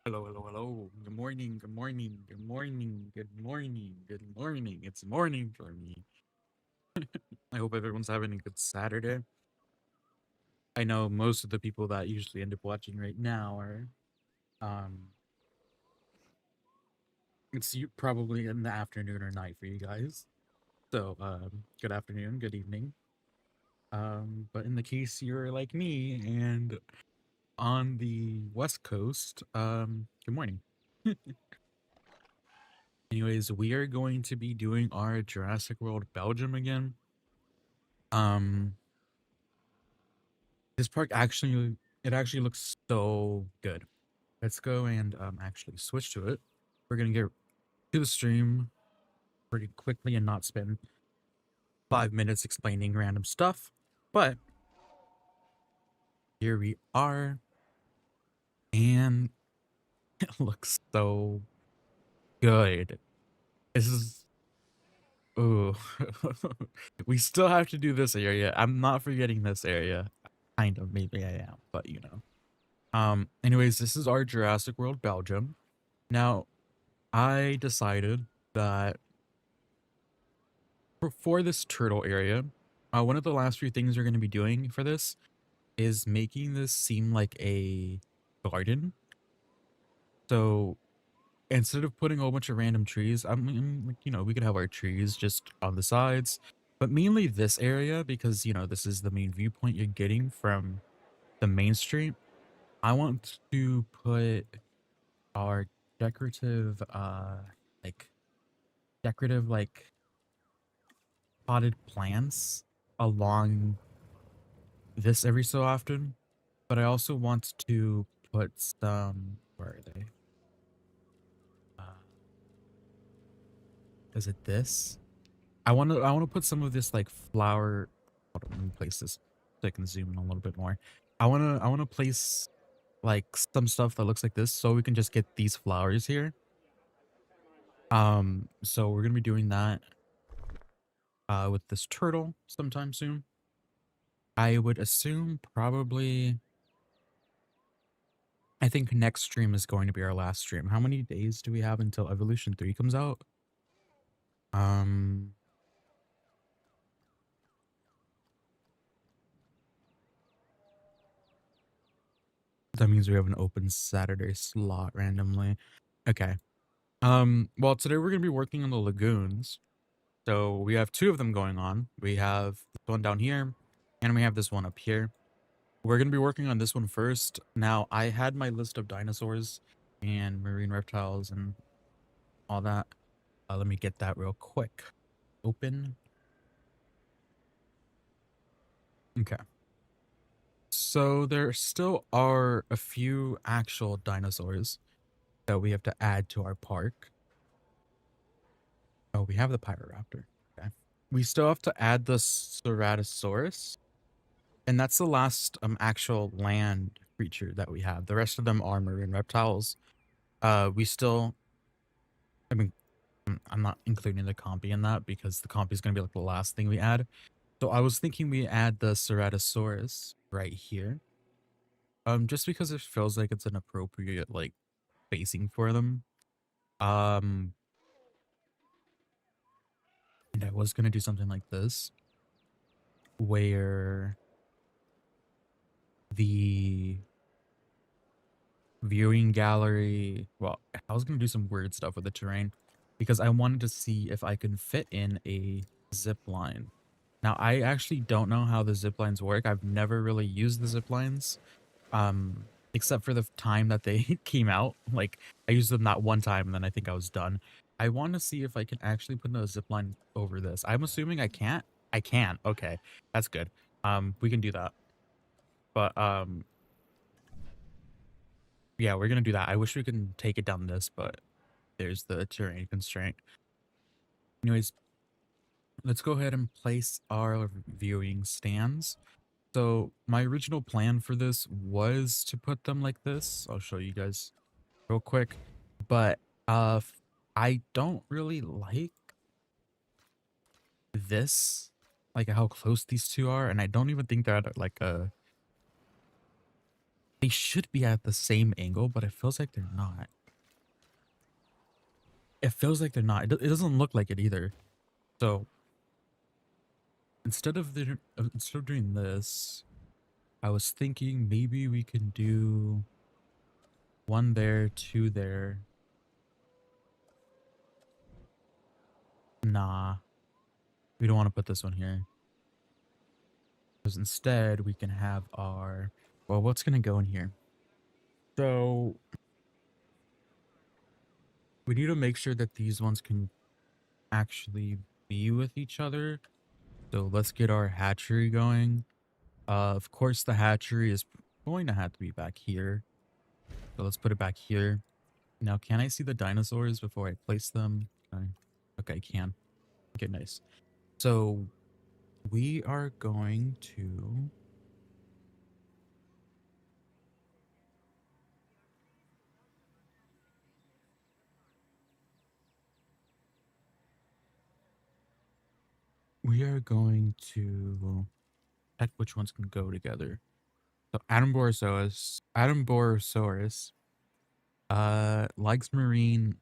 Hello, hello, hello. Good morning, good morning, good morning, good morning, good morning. It's morning for me. I hope everyone's having a good Saturday. I know most of the people that usually end up watching right now are, um, probably in the afternoon or night for you guys. So, good afternoon, good evening. But in the case you're like me and on the West Coast, good morning. Anyways, we are going to be doing our Jurassic World Belgium again. Um, this park actually, it actually looks so good. Let's go and actually switch to it. We're gonna get to the stream pretty quickly and not spend 5 minutes explaining random stuff. But here we are, and it looks so good. This is oh, we still have to do this area. I'm not forgetting this area. Kind of, maybe I am, but you know. Anyways, this is our Jurassic World Belgium. Now, I decided that for this turtle area, one of the last few things we're going to be doing for this is making this seem like a garden. So instead of putting a whole bunch of random trees, I mean, like, you know, we could have our trees just on the sides, but mainly this area because, you know, this is the main viewpoint you're getting from the main street. I want to put our decorative, like decorative, like potted plants along this every so often, but I also want to put some. Where are they? Uh, is it this? I want to put some of this like flower. Hold on, let me place this so I can zoom in a little bit more. I want to place like some stuff that looks like this so we can just get these flowers here. So we're gonna be doing that with this turtle sometime soon. I would assume probably. I think next stream is going to be our last stream. How many days do we have until Evolution 3 comes out? Um, that means we have an open Saturday slot randomly. Okay. Well, today we're gonna be working on the lagoons. So we have two of them going on. We have this one down here, and we have this one up here. We're gonna be working on this one first. Now, I had my list of dinosaurs and marine reptiles and all that. Let me get that real quick. Open. Okay. So there still are a few actual dinosaurs that we have to add to our park. Oh, we have the Pyroraptor. Okay. We still have to add the Ceratosaurus, and that's the last actual land creature that we have. The rest of them are marine reptiles. We still, I mean, I'm not including the compy in that because the compy is going to be like the last thing we add. So I was thinking we add the Ceratosaurus right here. Just because it feels like it's an appropriate like spacing for them. Um, and I was gonna do something like this, where the viewing gallery. Well, I was gonna do some weird stuff with the terrain because I wanted to see if I can fit in a zip line. Now, I actually don't know how the zip lines work. I've never really used the zip lines, except for the time that they came out. Like, I used them that one time, and then I think I was done. I want to see if I can actually put a zip line over this. I'm assuming I can't. I can. Okay, that's good. We can do that. But yeah, we're gonna do that. I wish we could take it down this, but there's the terrain constraint. Anyways, let's go ahead and place our viewing stands. So my original plan for this was to put them like this. I'll show you guys real quick. But I don't really like this, like how close these two are, and I don't even think they're at like a They should be at the same angle, but it feels like they're not. It feels like they're not. It doesn't look like it either. So instead of doing this, I was thinking maybe we can do one there, two there. Nah, we don't want to put this one here. Because instead we can have our, well, what's going to go in here? So we need to make sure that these ones can actually be with each other. So let's get our hatchery going. Of course, the hatchery is going to have to be back here. So let's put it back here. Now, can I see the dinosaurs before I place them? Okay, I can. Okay, nice. So we are going to... We are going to check which ones can go together. So Adamborosaurus, likes marine,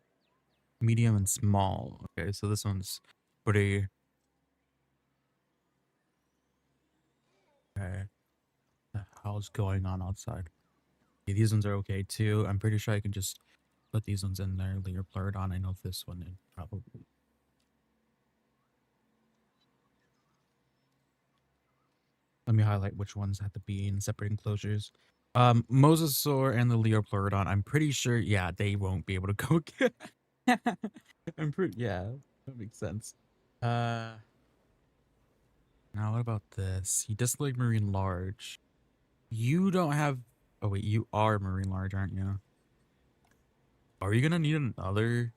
medium, and small. Okay, so this one's pretty... Okay, what the hell's going on outside? Okay, these ones are okay too. I'm pretty sure I can just put these ones in there. Leopardon, I know this one is probably... Let me highlight which ones have to be in separate enclosures. Mosasaur and the Leopardon, I'm pretty sure, yeah, they won't be able to go again. I'm pretty, yeah, that makes sense. Now what about this? He does like marine large. You don't have, oh wait, you are marine large, aren't you? Are you gonna need another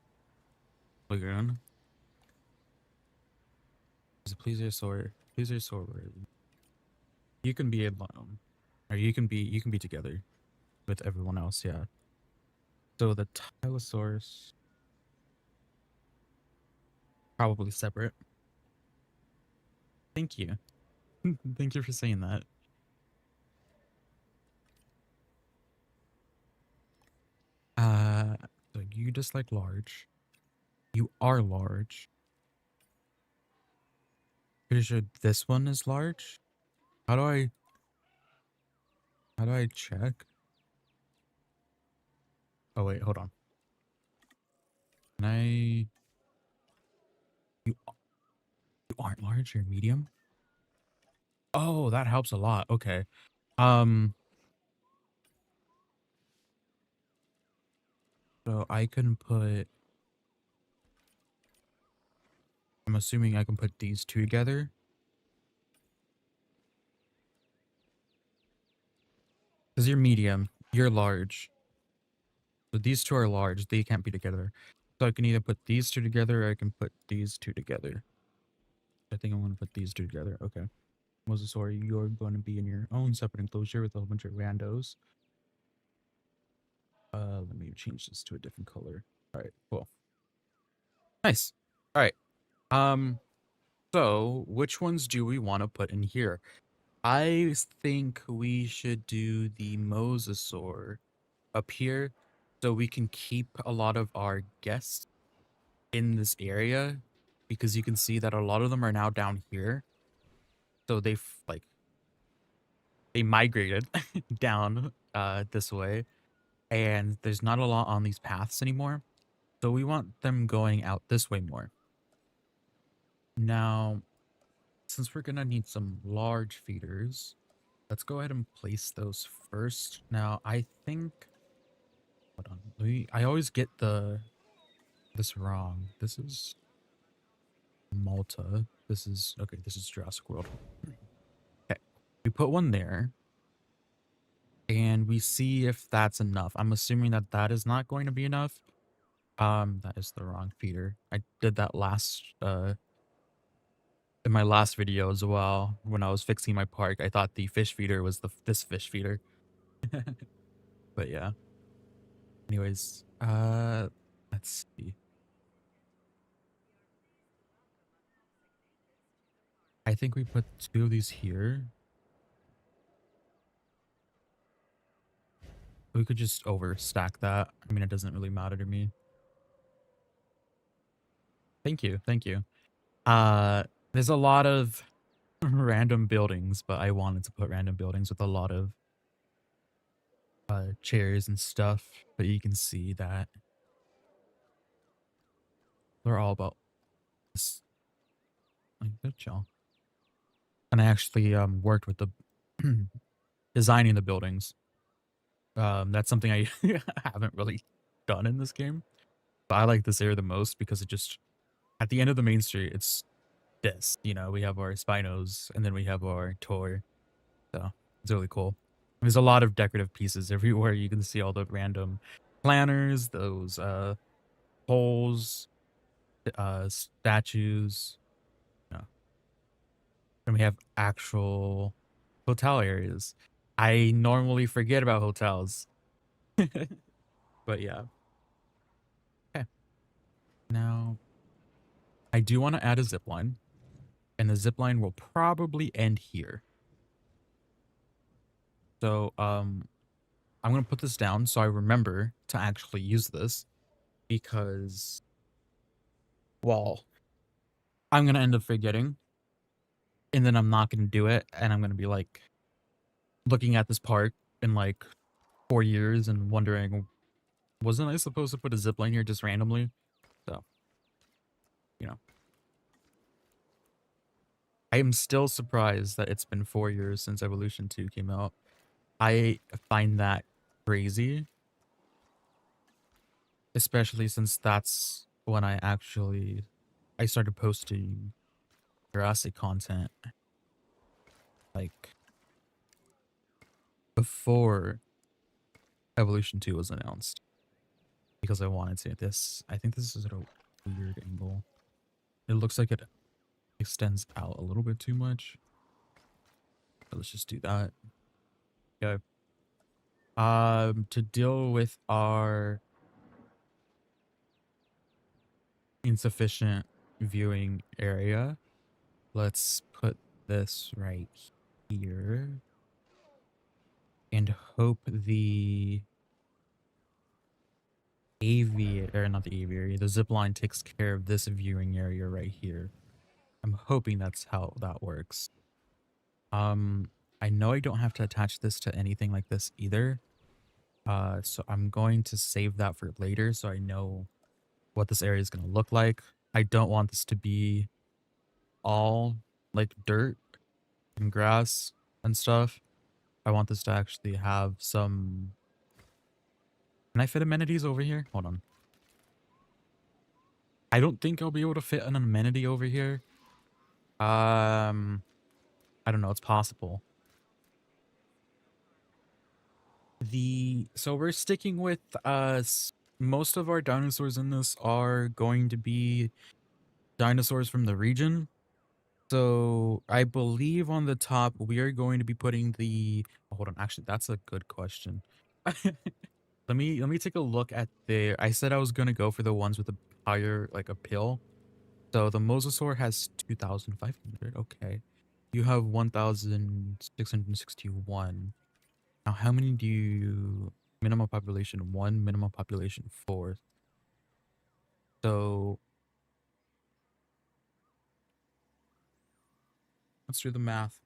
lagoon? Is it plesiosaur? You can be alone, or you can be together with everyone else. Yeah. So the Tylosaurus probably separate. Thank you. Thank you for saying that. Uh, so you dislike large. You are large. Pretty sure this one is large. How do I? How do I check? Oh wait, hold on. Can I? You you aren't large. You're medium. Oh, that helps a lot. Okay. Um. So I can put. I'm assuming I can put these two together. Because you're medium. You're large. So these two are large. They can't be together. So I can either put these two together or I can put these two together. I think I'm going to put these two together. Okay. Mosasaur, you're going to be in your own separate enclosure with a whole bunch of randos. Let me change this to a different color. All right, cool. Nice. All right. So which ones do we want to put in here? I think we should do the Mosasaur up here so we can keep a lot of our guests in this area because you can see that a lot of them are now down here. So they've like they migrated down this way and there's not a lot on these paths anymore. So we want them going out this way more. Now, since we're gonna need some large feeders, let's go ahead and place those first. Now, I think, hold on, I always get this wrong. This is Malta. This is, okay, this is Jurassic World. Okay, we put one there and we see if that's enough. I'm assuming that that is not going to be enough. That is the wrong feeder. I did that in my last video as well. When I was fixing my park, I thought the fish feeder was this fish feeder. But yeah. Anyways, let's see. I think we put two of these here. We could just overstack that. I mean, it doesn't really matter to me. Thank you. Thank you. There's a lot of random buildings, but I wanted to put random buildings with a lot of chairs and stuff. But you can see that they're all about this. Like, good chill. And I actually worked with the designing the buildings. That's something I haven't really done in this game. But I like this area the most because it just at the end of the main street, it's this. You know, we have our Spinos and then we have our tour. So it's really cool. There's a lot of decorative pieces everywhere. You can see all the random planners, those poles, statues. You know. And we have actual hotel areas. I normally forget about hotels. But yeah. Okay. Now I do want to add a zip line. And the zip line will probably end here. So I'm gonna put this down so I remember to actually use this because, well, I'm gonna end up forgetting and then I'm not gonna do it and I'm gonna be like looking at this park in like 4 years and wondering, wasn't I supposed to put a zip line here just randomly? So, you know, I am still surprised that it's been 4 years since Evolution 2 came out. I find that crazy, especially since that's when I started posting Jurassic content like before Evolution 2 was announced because I wanted to. I think this is at a weird angle. It looks like it extends out a little bit too much. But let's just do that. Okay. To deal with our insufficient viewing area, let's put this right here and hope the aviator, not the aviary, the zip line takes care of this viewing area right here. I'm hoping that's how that works. I know I don't have to attach this to anything like this either. So I'm going to save that for later so I know what this area is going to look like. I don't want this to be all like dirt and grass and stuff. I want this to actually have some... Can I fit amenities over here? Hold on. I don't think I'll be able to fit an amenity over here. I don't know. It's possible. So we're sticking with most of our dinosaurs in this are going to be dinosaurs from the region. So I believe on the top we are going to be putting the... oh, hold on, actually that's a good question. let me take a look at the... I said I was going to go for the ones with the higher like appeal. So the mosasaur has 2,500. Okay. You have 1,661. Now, how many do you... minimum population 1, minimum population 4. So let's do the math.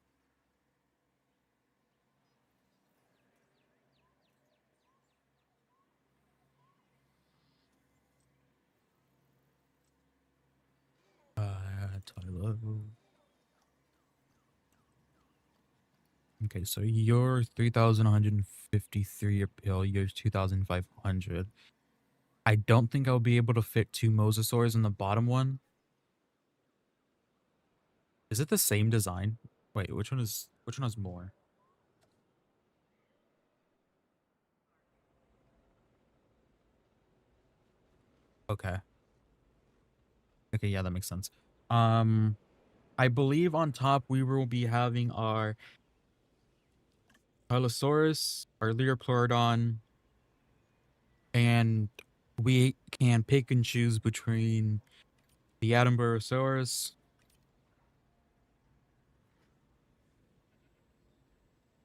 Tyler. Okay, so you're 3,153 appeal, you're 2,500. I don't think I'll be able to fit 2 mosasaurs in the bottom one. Is it the same design? Wait, which one has more? Okay. Okay, yeah, that makes sense. I believe on top we will be having our Allosaurus, our Liopleurodon, and we can pick and choose between the Attenborosaurus,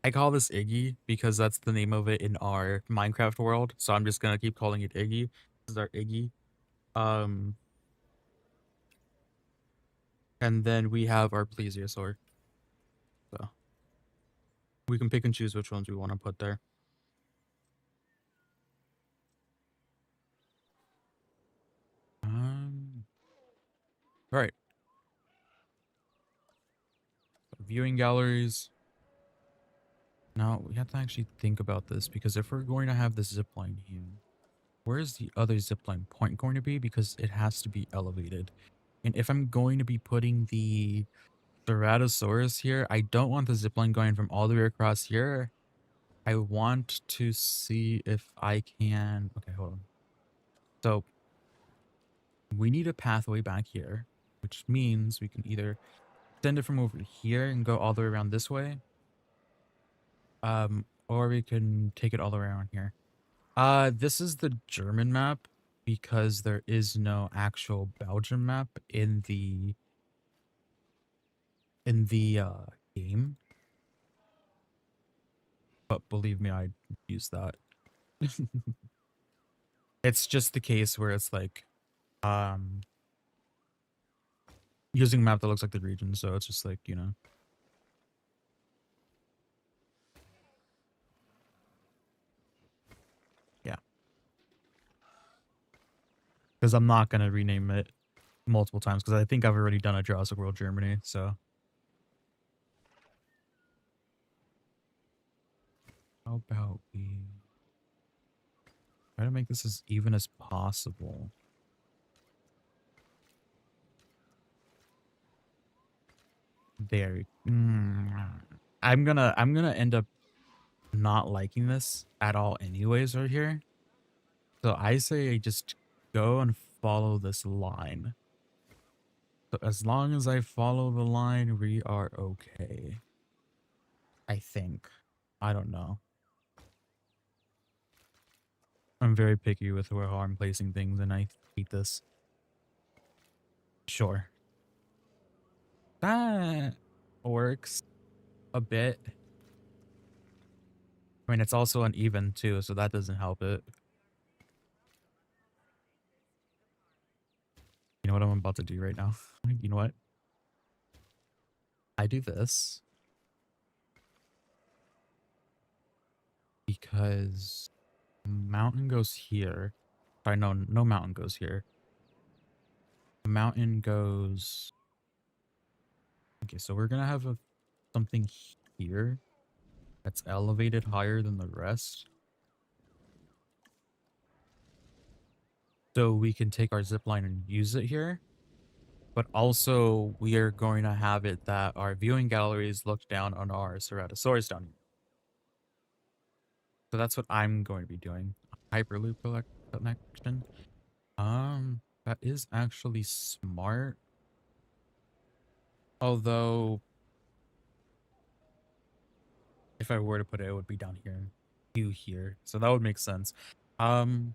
I call this Iggy because that's the name of it in our Minecraft world. So I'm just gonna keep calling it Iggy. This is our Iggy. Um, and then we have our plesiosaur. So we can pick and choose which ones we want to put there. All right. Viewing galleries. Now we have to actually think about this because if we're going to have this zip line here, where is the other zip line point going to be? Because it has to be elevated. And if I'm going to be putting the Ceratosaurus here, I don't want the zip line going from all the way across here. I want to see if I can. Okay, hold on. So we need a pathway back here, which means we can either send it from over here and go all the way around this way. Or we can take it all the way around here. This is the German map because there is no actual Belgium map in the game. But believe me, I use that. It's just the case where it's like um using a map that looks like the region, so it's just like, you know. Yeah. Because I'm not gonna rename it multiple times because I think I've already done a Jurassic World Germany, so how about we try to make this as even as possible. There. I'm gonna end up not liking this at all anyways right here. So I say just go and follow this line. So as long as I follow the line, we are okay. I think. I don't know. I'm very picky with how I'm placing things and I hate this. Sure. That works a bit. I mean, it's also uneven too, so that doesn't help it. You know what I'm about to do right now? You know what? I do this because mountain goes here. Sorry, no mountain goes here. The mountain goes... Okay, so we're gonna have something here that's elevated higher than the rest. So we can take our zip line and use it here. But also we are going to have it that our viewing galleries look down on our Ceratosaurus down here. So that's what I'm going to be doing. Hyperloop connection. That is actually smart. Although, if I were to put it, it would be down here, you here. So that would make sense. That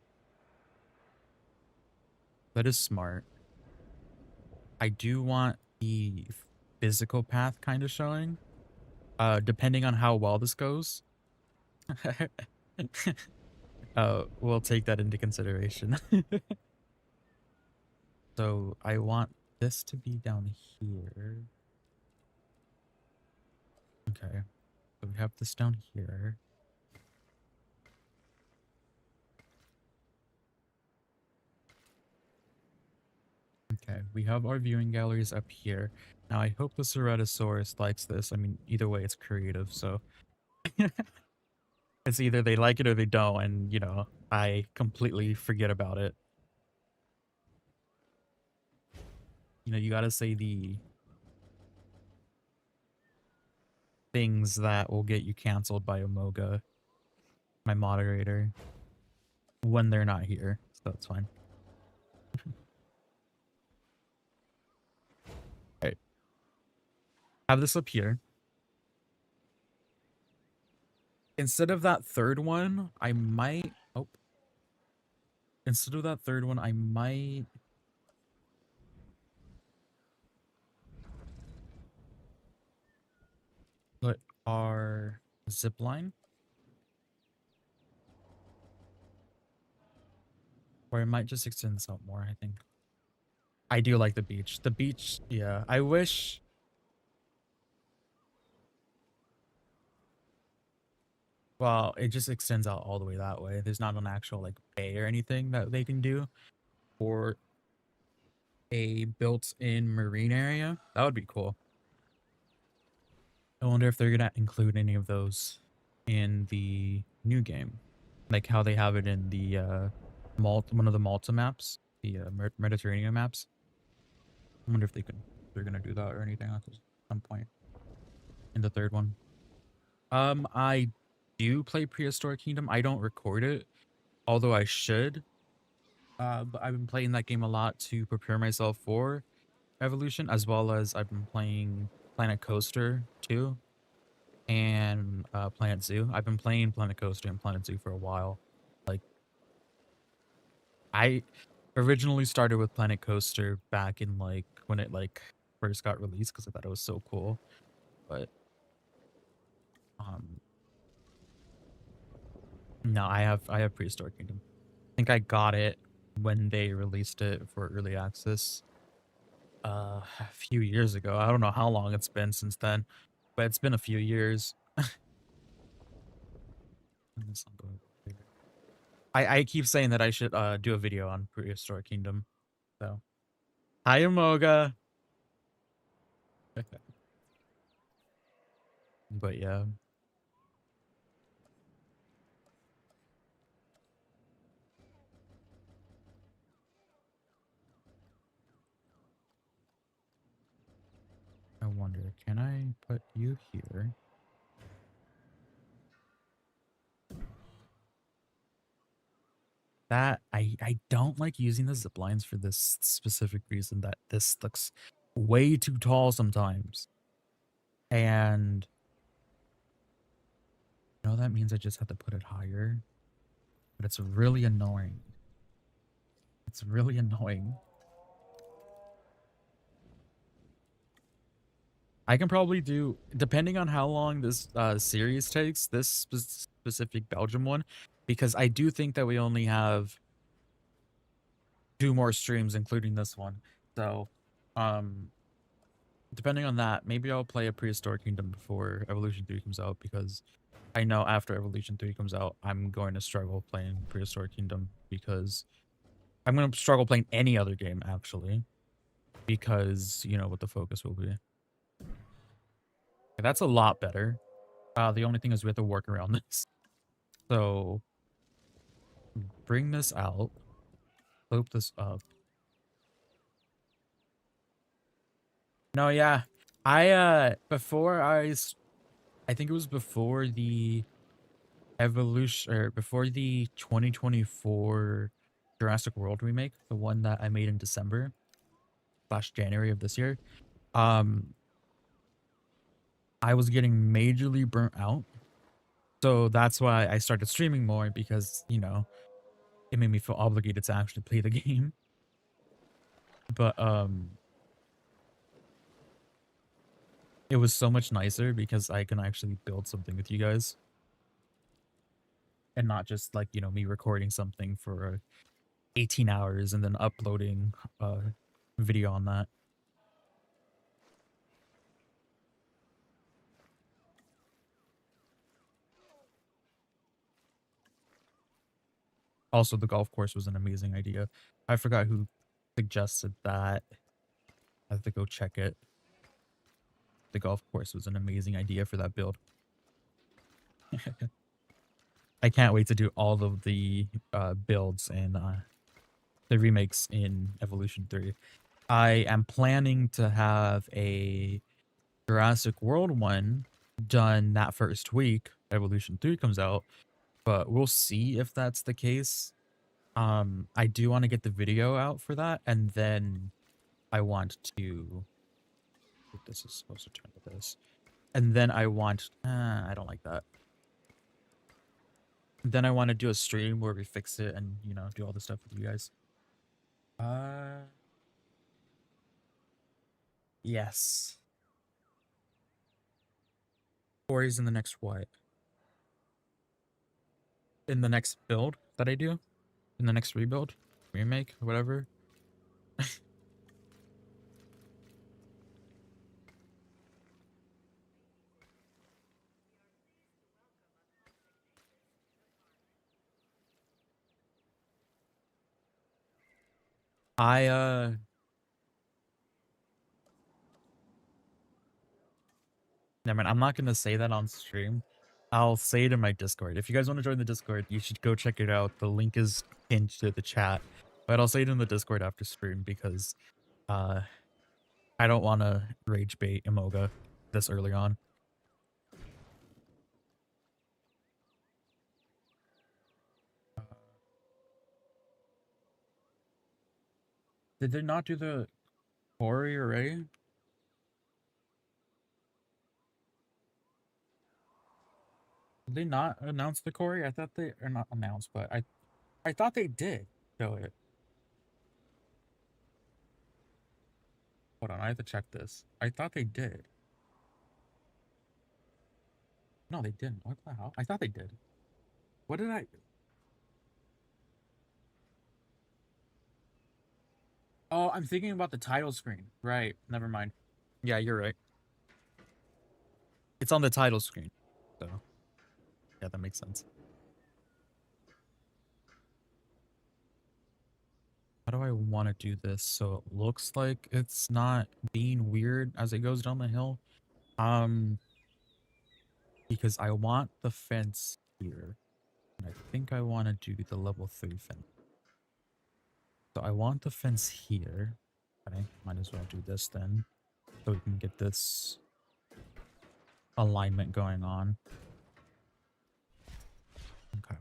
is smart. I do want the physical path kind of showing. Depending on how well this goes. We'll take that into consideration. So I want this to be down here. Okay. So we have this down here. Okay, we have our viewing galleries up here. Now I hope the Ceratosaurus likes this. I mean, either way, it's creative, so it's either they like it or they don't, and you know, I completely forget about it. You know, you gotta say the things that will get you canceled by Omoga, my moderator, when they're not here, so that's fine. Alright. Have this up here. Instead of that third one, I might... Oh. Instead of that third one, I might... put our zip line. Or it might just extend this out more, I think. I do like the beach. The beach, yeah. I wish... Well, it just extends out all the way that way. There's not an actual, like, bay or anything that they can do for a built-in marine area. That would be cool. I wonder if they're gonna include any of those in the new game. Like how they have it in the one of the Malta maps, the Mediterranean maps. I wonder if they're gonna do that or anything at some point in the third one. I do play Prehistoric Kingdom. I don't record it, although I should. But I've been playing that game a lot to prepare myself for Evolution, as well as I've been playing Planet Coaster too, and Planet Zoo. I've been playing Planet Coaster and Planet Zoo for a while. Like, I originally started with Planet Coaster back in like when it like first got released because I thought it was so cool. But um no, I have Prehistoric Kingdom. I think I got it when they released it for early access a few years ago. I don't know how long it's been since then, but it's been a few years. I keep saying that I should do a video on Prehistoric Kingdom. So hi Amoga. But yeah. I wonder, can I put you here? That I don't like using the zip lines for this specific reason, that this looks way too tall sometimes. And you know that means I just have to put it higher. But it's really annoying. It's really annoying. I can probably do, depending on how long this series takes, this specific Belgium one, because I do think that we only have 2 more streams, including this one. So, depending on that, maybe I'll play a Prehistoric Kingdom before Evolution 3 comes out, because I know after Evolution 3 comes out, I'm going to struggle playing Prehistoric Kingdom, because I'm going to struggle playing any other game, actually, because, you know, what the focus will be. That's a lot better. The only thing is we have to work around this. So, bring this out. Loop this up. No, yeah. Before I think it was before the Evolution, or before the 2024 Jurassic World remake, the one that I made in December / January of this year. I was getting majorly burnt out. So that's why I started streaming more, because, you know, it made me feel obligated to actually play the game. But it was so much nicer because I can actually build something with you guys. And not just like, you know, me recording something for 18 hours and then uploading a video on that. Also, the golf course was an amazing idea. I forgot who suggested that. I have to go check it. The golf course was an amazing idea for that build. I can't wait to do all of the builds and the remakes in Evolution 3. I am planning to have a Jurassic World one done that first week Evolution 3 comes out, but we'll see if that's the case. I do want to get the video out for that, and then I want to... This is supposed to turn to this. And then I want... I don't like that. Then I want to do a stream where we fix it and, you know, do all the stuff with you guys. Yes. Corey's in the next what? in the next build that I do, in the next rebuild, remake, whatever. I never mind, I'm not gonna say that on stream. I'll say it in my Discord. If you guys want to join the Discord, you should go check it out. The link is pinned to the chat. But I'll say it in the Discord after stream because uh I don't want to rage bait Imoga this early on. Did they not do the Ori array? Did they not announce the Corey? I thought they are not announced, but I thought they did show it. Hold on, I have to check this. I thought they did. No, they didn't. What the hell? I thought they did. What did I? Oh, I'm thinking about the title screen. Right. Never mind. Yeah, you're right. It's on the title screen. So, yeah, that makes sense. How do I want to do this so it looks like it's not being weird as it goes down the hill? Because I want the fence here. And I think I want to do the level 3 fence. So I want the fence here. Okay, might as well do this then. So we can get this alignment going on. Okay.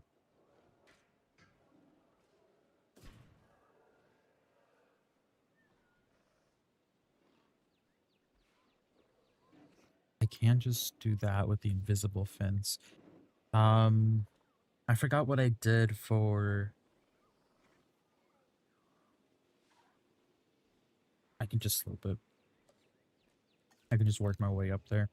I can just do that with the invisible fence. I forgot what I did for... I can just slope it. I can just work my way up there.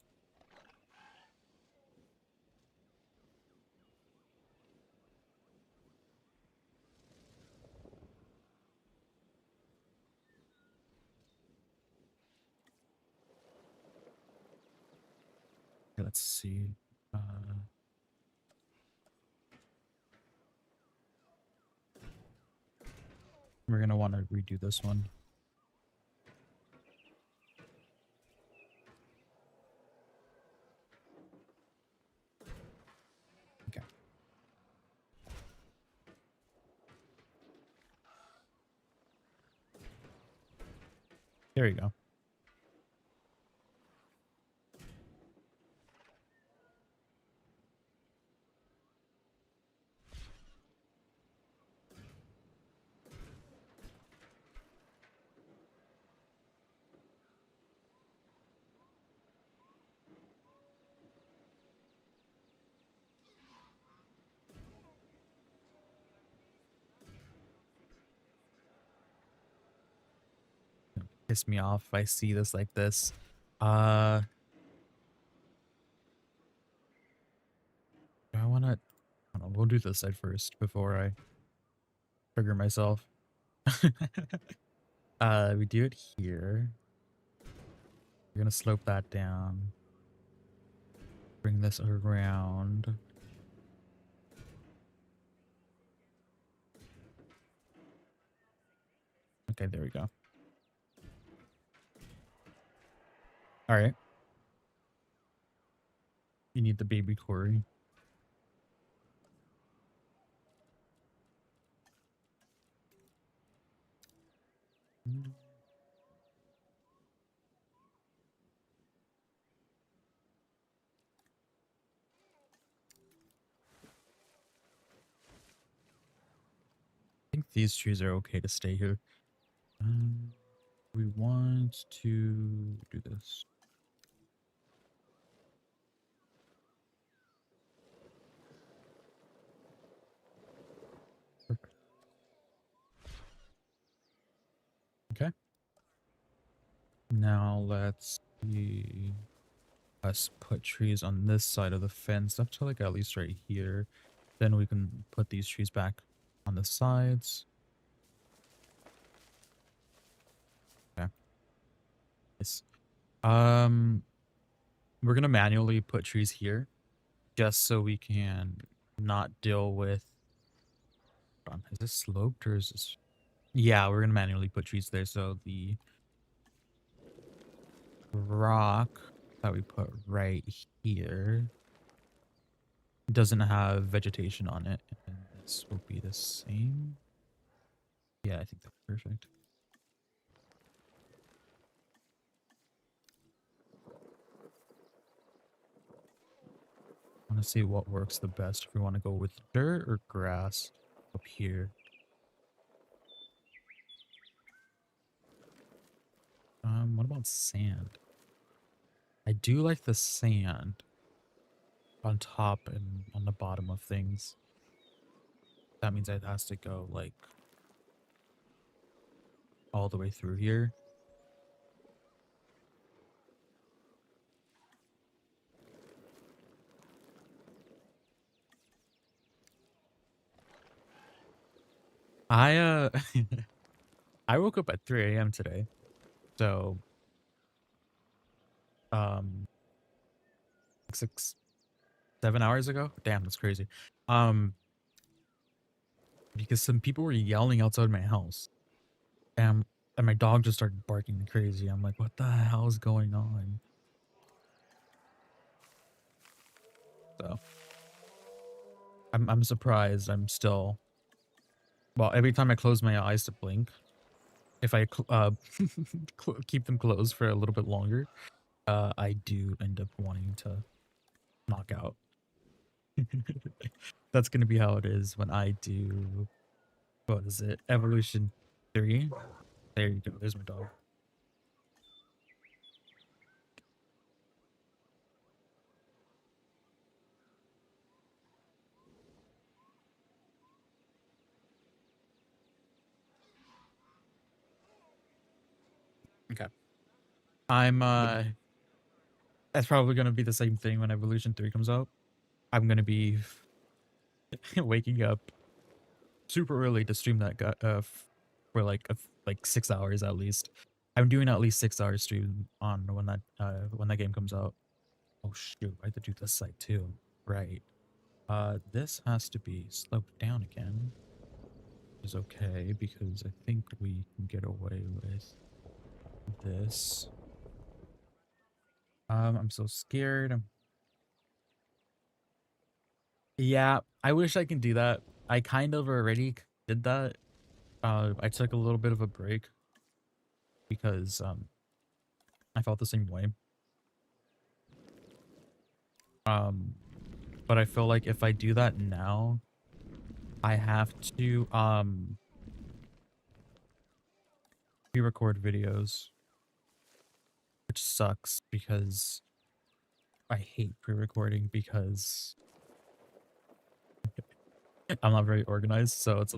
Okay, let's see. We're gonna want to redo this one. Okay. There you go. Piss me off if I see this like this. Do I want to... I don't know, we'll do this side first before I trigger myself. We do it here. We're gonna slope that down. Bring this around. Okay, there we go. All right. You need the baby Corey. I think these trees are okay to stay here. We want to do this. Perfect. Okay. Now let's see. Let's put trees on this side of the fence up to like at least right here. Then we can put these trees back on the sides. Okay. Nice. We're gonna manually put trees here just so we can not deal with. Hold on, is this sloped or is this? Yeah, we're gonna manually put trees there so the rock that we put right here doesn't have vegetation on it. And this will be the same. Yeah, I think that's perfect. I want to see what works the best. If we want to go with dirt or grass up here. What about sand? I do like the sand on top and on the bottom of things. That means it has to go like all the way through here. I I woke up at 3 a.m. today. So um 6-7 hours ago. Damn, that's crazy. Um because some people were yelling outside my house. And my dog just started barking crazy. I'm like, what the hell is going on? So I'm surprised I'm still, well, every time I close my eyes to blink, if I keep them closed for a little bit longer, I do end up wanting to knock out. That's gonna be how it is when I do, what is it, Evolution 3. There you go, there's my dog. Okay. I'm that's probably gonna be the same thing when Evolution 3 comes out. I'm gonna be waking up super early to stream that for like 6 hours at least. I'm doing at least 6 hours stream on when that game comes out. Oh shoot, I have to do this side too. Right. This has to be sloped down again. Is okay because I think we can get away with this. I'm so scared. Yeah, I wish I can do that. I kind of already did that. I took a little bit of a break because I felt the same way. Um, but I feel like if I do that now, I have to pre-record videos, which sucks because I hate pre-recording because I'm not very organized, so it's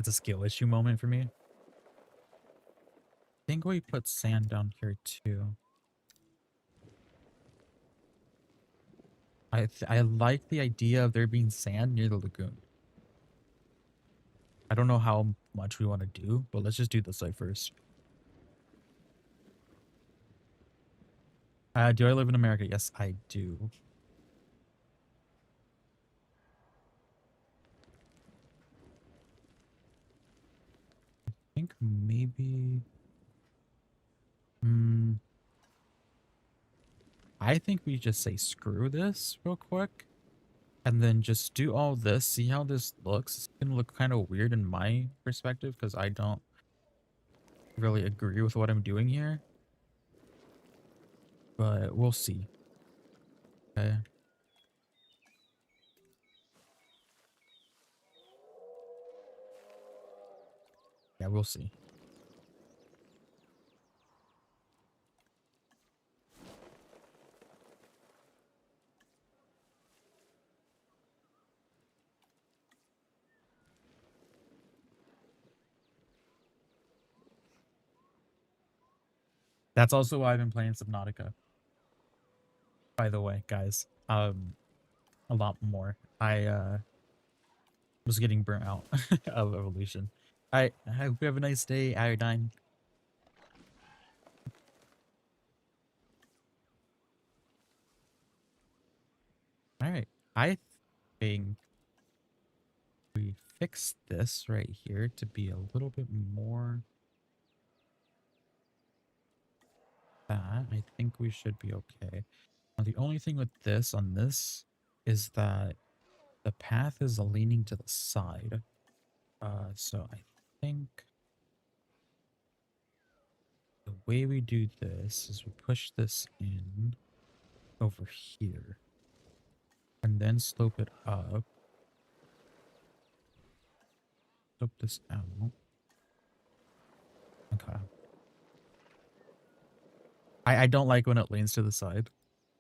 a skill issue moment for me. I think we put sand down here too. I like the idea of there being sand near the lagoon. I don't know how much we want to do, but let's just do this side first. Do I live in America? Yes, I do. I think maybe. I think we just say screw this real quick. And then just do all this. See how this looks? It's gonna look kind of weird in my perspective because I don't really agree with what I'm doing here. But we'll see. Okay. Yeah, we'll see. That's also why I've been playing Subnautica. By the way, guys. A lot more. was getting burnt out of Evolution. Alright, I hope you have a nice day, Iodine. Alright, I think we fix this right here to be a little bit more that. I think we should be okay. Now, the only thing with this on this is that the path is leaning to the side. So I think the way we do this is we push this in over here and then slope it up. Slope this out. Okay. I don't like when it leans to the side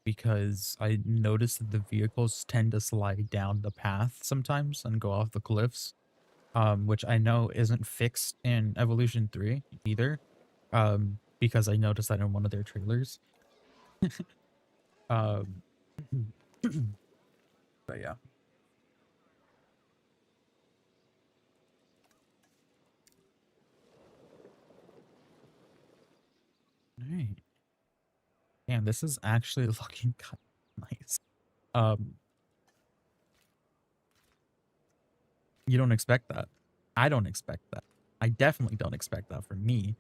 because I notice that the vehicles tend to slide down the path sometimes and go off the cliffs, which I know isn't fixed in Evolution 3 either, because I noticed that in one of their trailers. um, but yeah. All right. Damn, this is actually looking kind of nice. Um, you don't expect that. I don't expect that. I definitely don't expect that from me.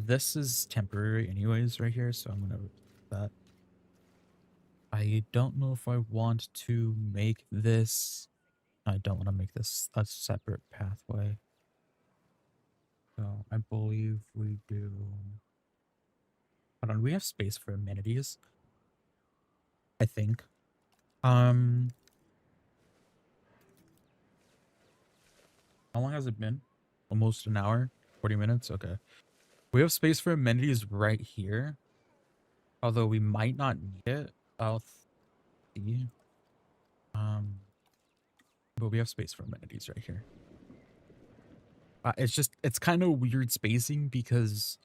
This is temporary anyways right here, so I'm gonna remove that. I don't know if I want to make this. I don't want to make this a separate pathway. So I believe we do. Hold on, we have space for amenities. I think. Um, how long has it been? Almost an hour, 40 minutes. Okay. We have space for amenities right here. Although we might not need it. I'll see. But we have space for amenities right here. It's kind of weird spacing because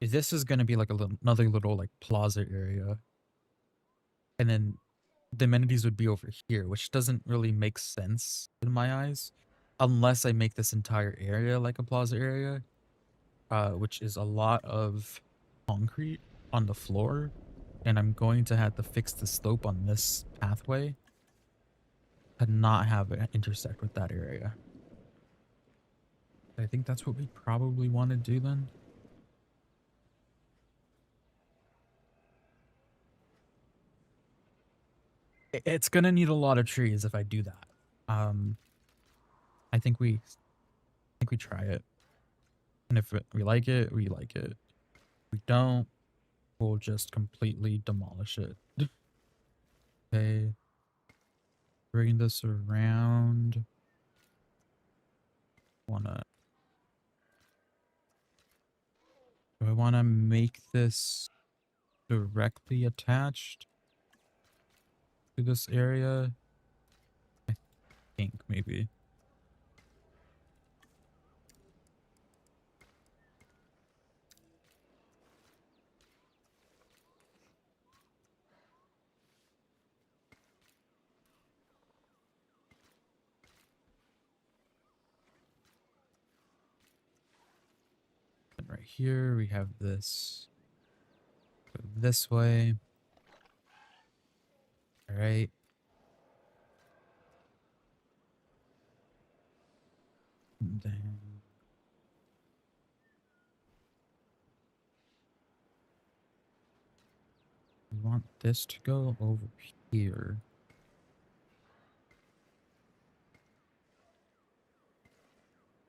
this is going to be like another little like plaza area. And then the amenities would be over here, which doesn't really make sense in my eyes. Unless I make this entire area like a plaza area, which is a lot of concrete on the floor. And I'm going to have to fix the slope on this pathway to not have it intersect with that area. I think that's what we probably want to do then. It's gonna need a lot of trees if I do that. Um, I think we try it, and if we like it, we like it. If we don't, we'll just completely demolish it. Okay, bring this around. Do I wanna make this directly attached to this area? I think maybe. And right here we have this. Go this way. All right. And then we want this to go over here.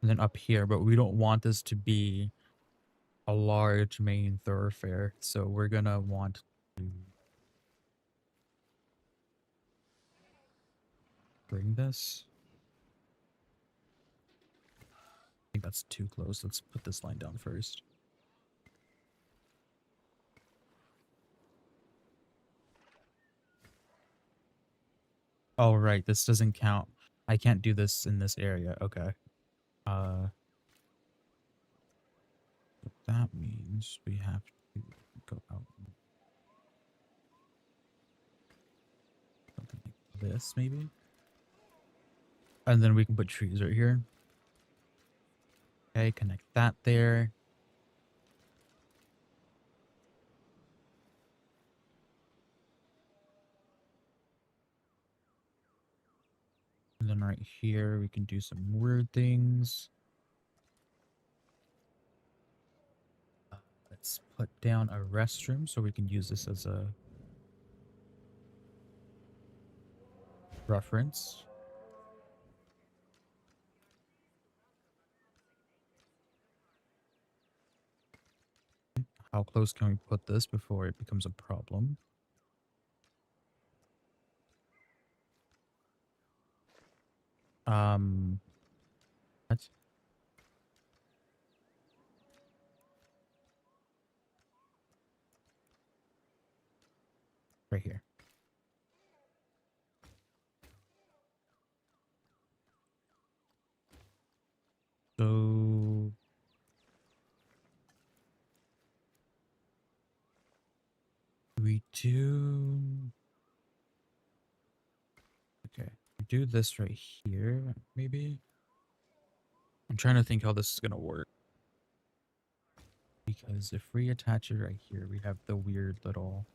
And then up here, but we don't want this to be a large main thoroughfare. So we're gonna want to bring this. I think that's too close. Let's put this line down first. Oh, right. This doesn't count. I can't do this in this area. Okay. That means we have to go out. Something like this, maybe? And then we can put trees right here. Okay, connect that there. And then right here, we can do some weird things. Let's put down a restroom so we can use this as a reference. How close can we put this before it becomes a problem? That's right here. So we do, okay, we do this right here, maybe. I'm trying to think how this is gonna work. Because if we attach it right here, we have the weird little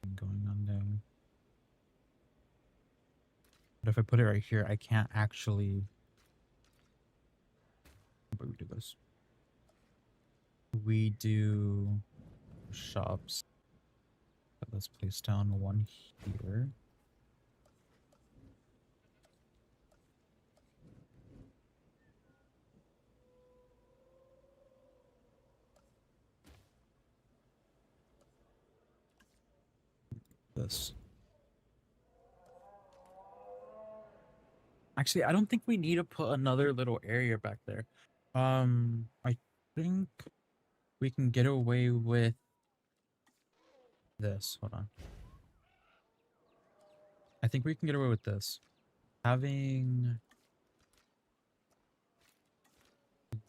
thing going on there. But if I put it right here, I can't actually. But we do this. We do shops. Let's place down one here. This. Actually, I don't think we need to put another little area back there. I think we can get away with this. Hold on. I think we can get away with this. Having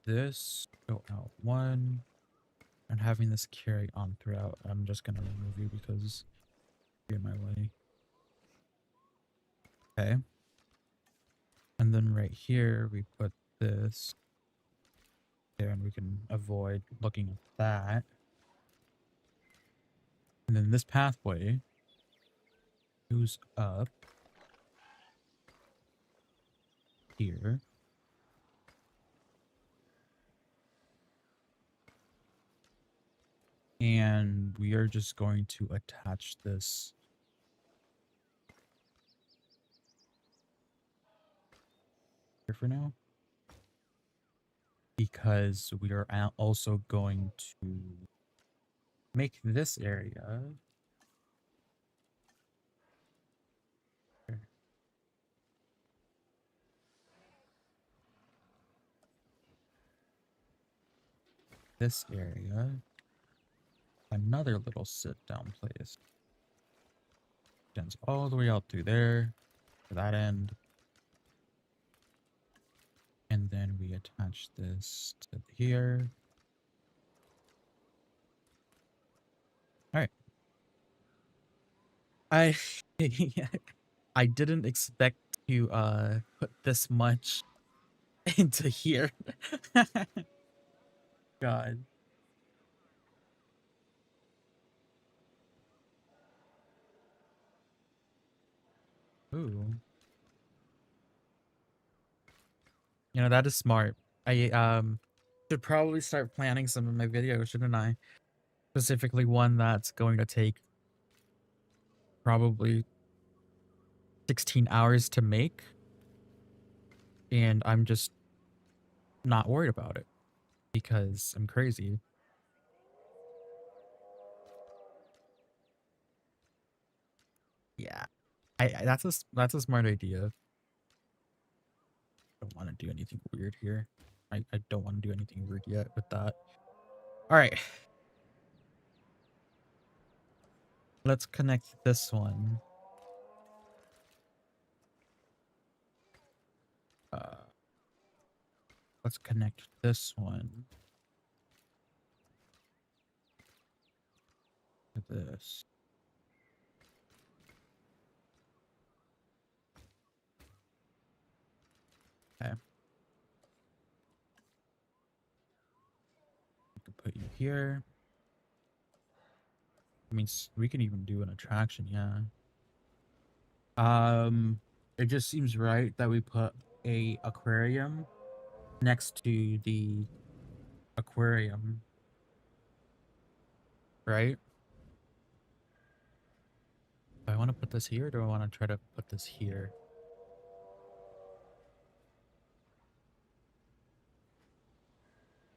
this go out one and having this carry on throughout. I'm just gonna remove you because you're in my way. Okay. And then right here we put this there and we can avoid looking at that. And then this pathway goes up here. And we are just going to attach this here for now. Because we are also going to make this area this area another little sit down place. Extends all the way out through there to that end. And then we attach this to here. All right. I I didn't expect to put this much into here. God. Ooh. You know, that is smart. I should probably start planning some of my videos, shouldn't I? Specifically one that's going to take probably 16 hours to make. And I'm just not worried about it because I'm crazy. Yeah. That's a smart idea. I don't want to do anything weird here. I don't want to do anything weird yet with that. All right. Let's connect this one. Uh, let's connect this one to this. Okay. We can put you here. I mean, we can even do an attraction, yeah. It just seems right that we put a aquarium next to the aquarium, right? Do I want to put this here, or do I want to try to put this here?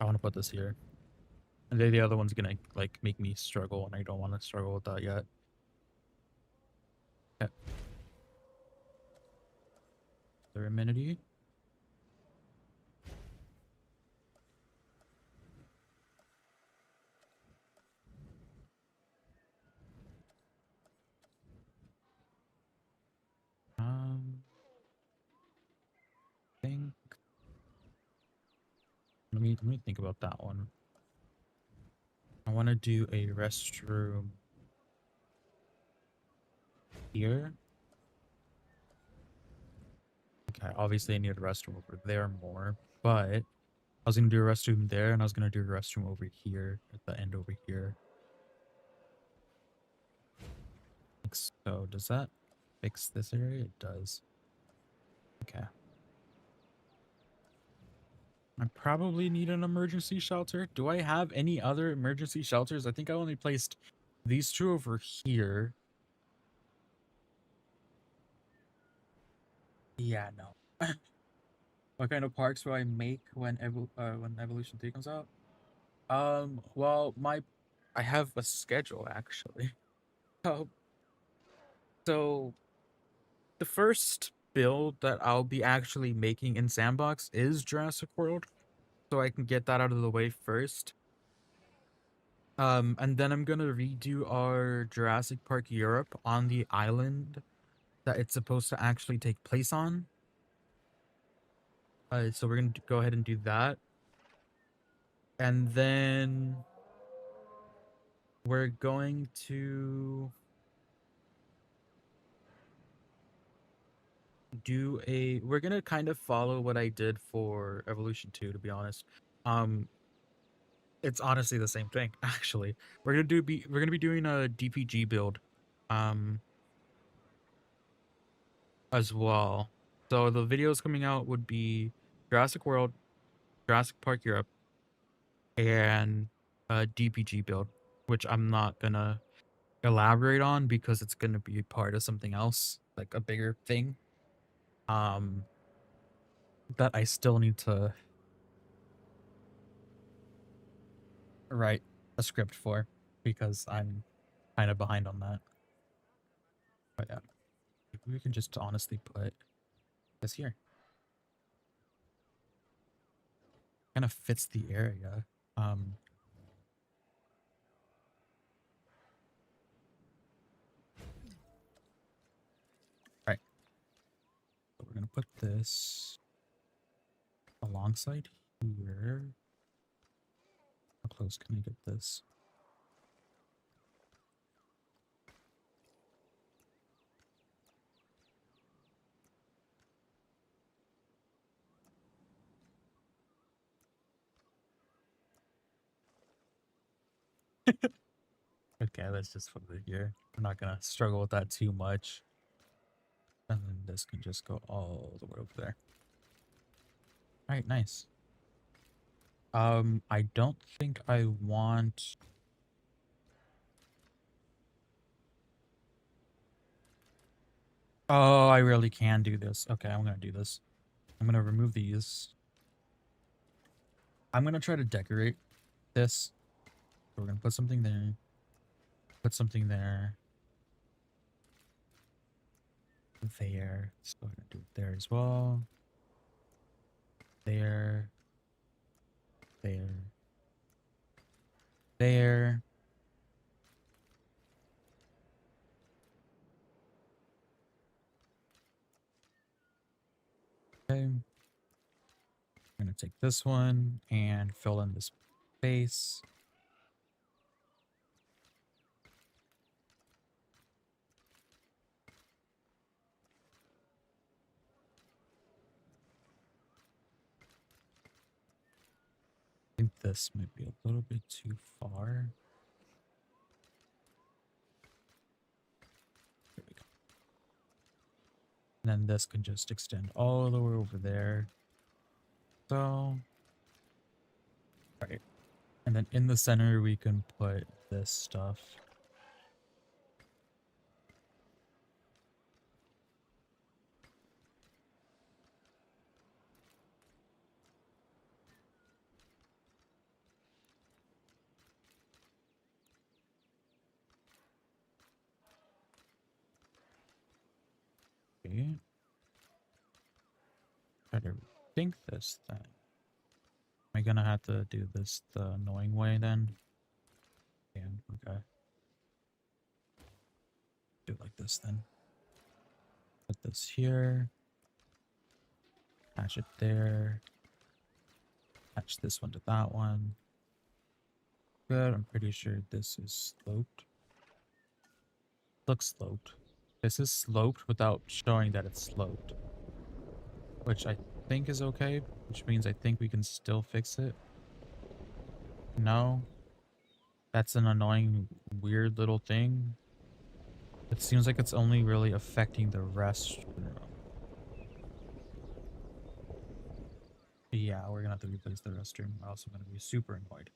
I want to put this here. And then the other one's gonna like make me struggle, and I don't want to struggle with that yet. Okay. The amenity. Think. Let me think about that one. I want to do a restroom here. Okay, obviously I need a restroom over there more, but I was gonna do a restroom there, and I was gonna do a restroom over here at the end over here. Like so. Does that fix this area? It does. Okay. I probably need an emergency shelter. Do I have any other emergency shelters? I think I only placed these two over here. Yeah, no. What kind of parks will I make when Evolution 3 comes out? Well, I have a schedule actually. Oh, so the first build that I'll be actually making in Sandbox is Jurassic World, so I can get that out of the way first. And then I'm gonna redo our Jurassic Park Europe on the island that it's supposed to actually take place on. So we're gonna go ahead and do that, and then we're going to we're gonna kind of follow what I did for Evolution 2, to be honest. It's honestly the same thing, actually. We're gonna be doing a DPG build as well. So the videos coming out would be Jurassic World, Jurassic Park Europe, and a DPG build, which I'm not gonna elaborate on because it's gonna be part of something else, like a bigger thing. Um that I still need to write a script for because I'm kind of behind on that. But yeah, maybe we can just honestly put this here. Kind of fits the area. Right. So we're gonna put this alongside here. How close can I get this? Okay, let's just put it here. I'm not gonna struggle with that too much. And then this can just go all the way over there. All right, nice. I don't think I want... Oh, I really can do this. Okay, I'm gonna do this. I'm gonna remove these. I'm gonna try to decorate this. So we're gonna put something there. Put something there. There. Let's go ahead and do it there as well. There. There. There. Okay. I'm gonna take this one and fill in this space. this might be a little bit too far. There we go. And then this can just extend all the way over there. So, right. And then in the center, we can put this stuff. Okay. Try to think this then. Am I gonna have to do this the annoying way then? Yeah, okay. Do it like this then. Put this here. Attach it there. Attach this one to that one. Good. I'm pretty sure this is sloped. Looks sloped. This is sloped without showing that it's sloped. Which I think is okay. Which means I think we can still fix it. No. That's an annoying, weird little thing. It seems like it's only really affecting the restroom. Yeah, we're gonna have to replace the restroom, or else I'm gonna be super annoyed.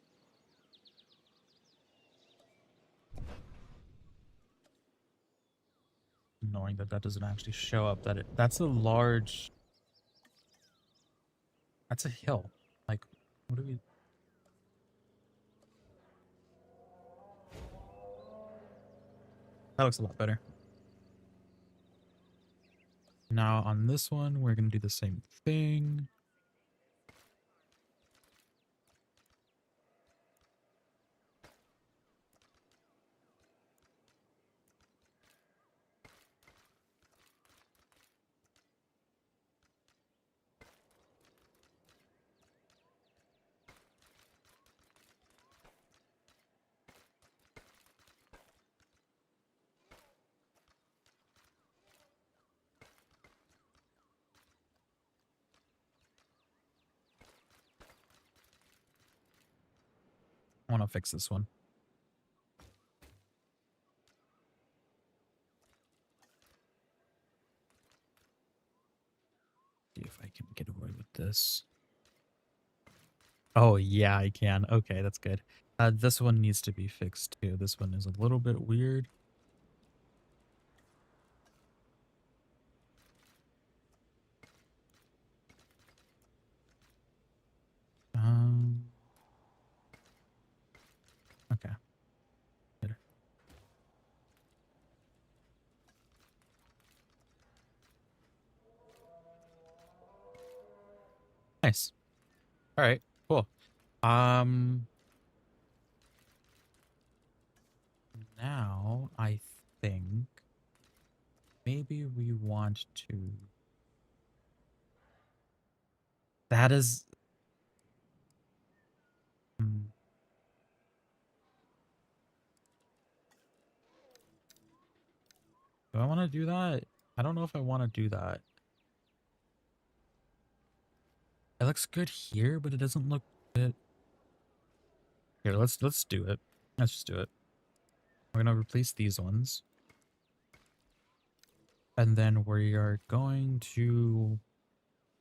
Knowing that that doesn't actually show up, that's a large... That's a hill. Like, what do we... That looks a lot better. Now on this one, we're gonna do the same thing. I want to fix this one. See if I can get away with this. Oh, yeah, I can. Okay, that's good. This one needs to be fixed too. This one is a little bit weird. Okay. Good. Nice. All right, cool. Now I think maybe we want to... That is... Do I want to do that? I don't know if I want to do that. It looks good here, but it doesn't look good. Here, let's do it. Let's just do it. We're gonna replace these ones. And then we are going to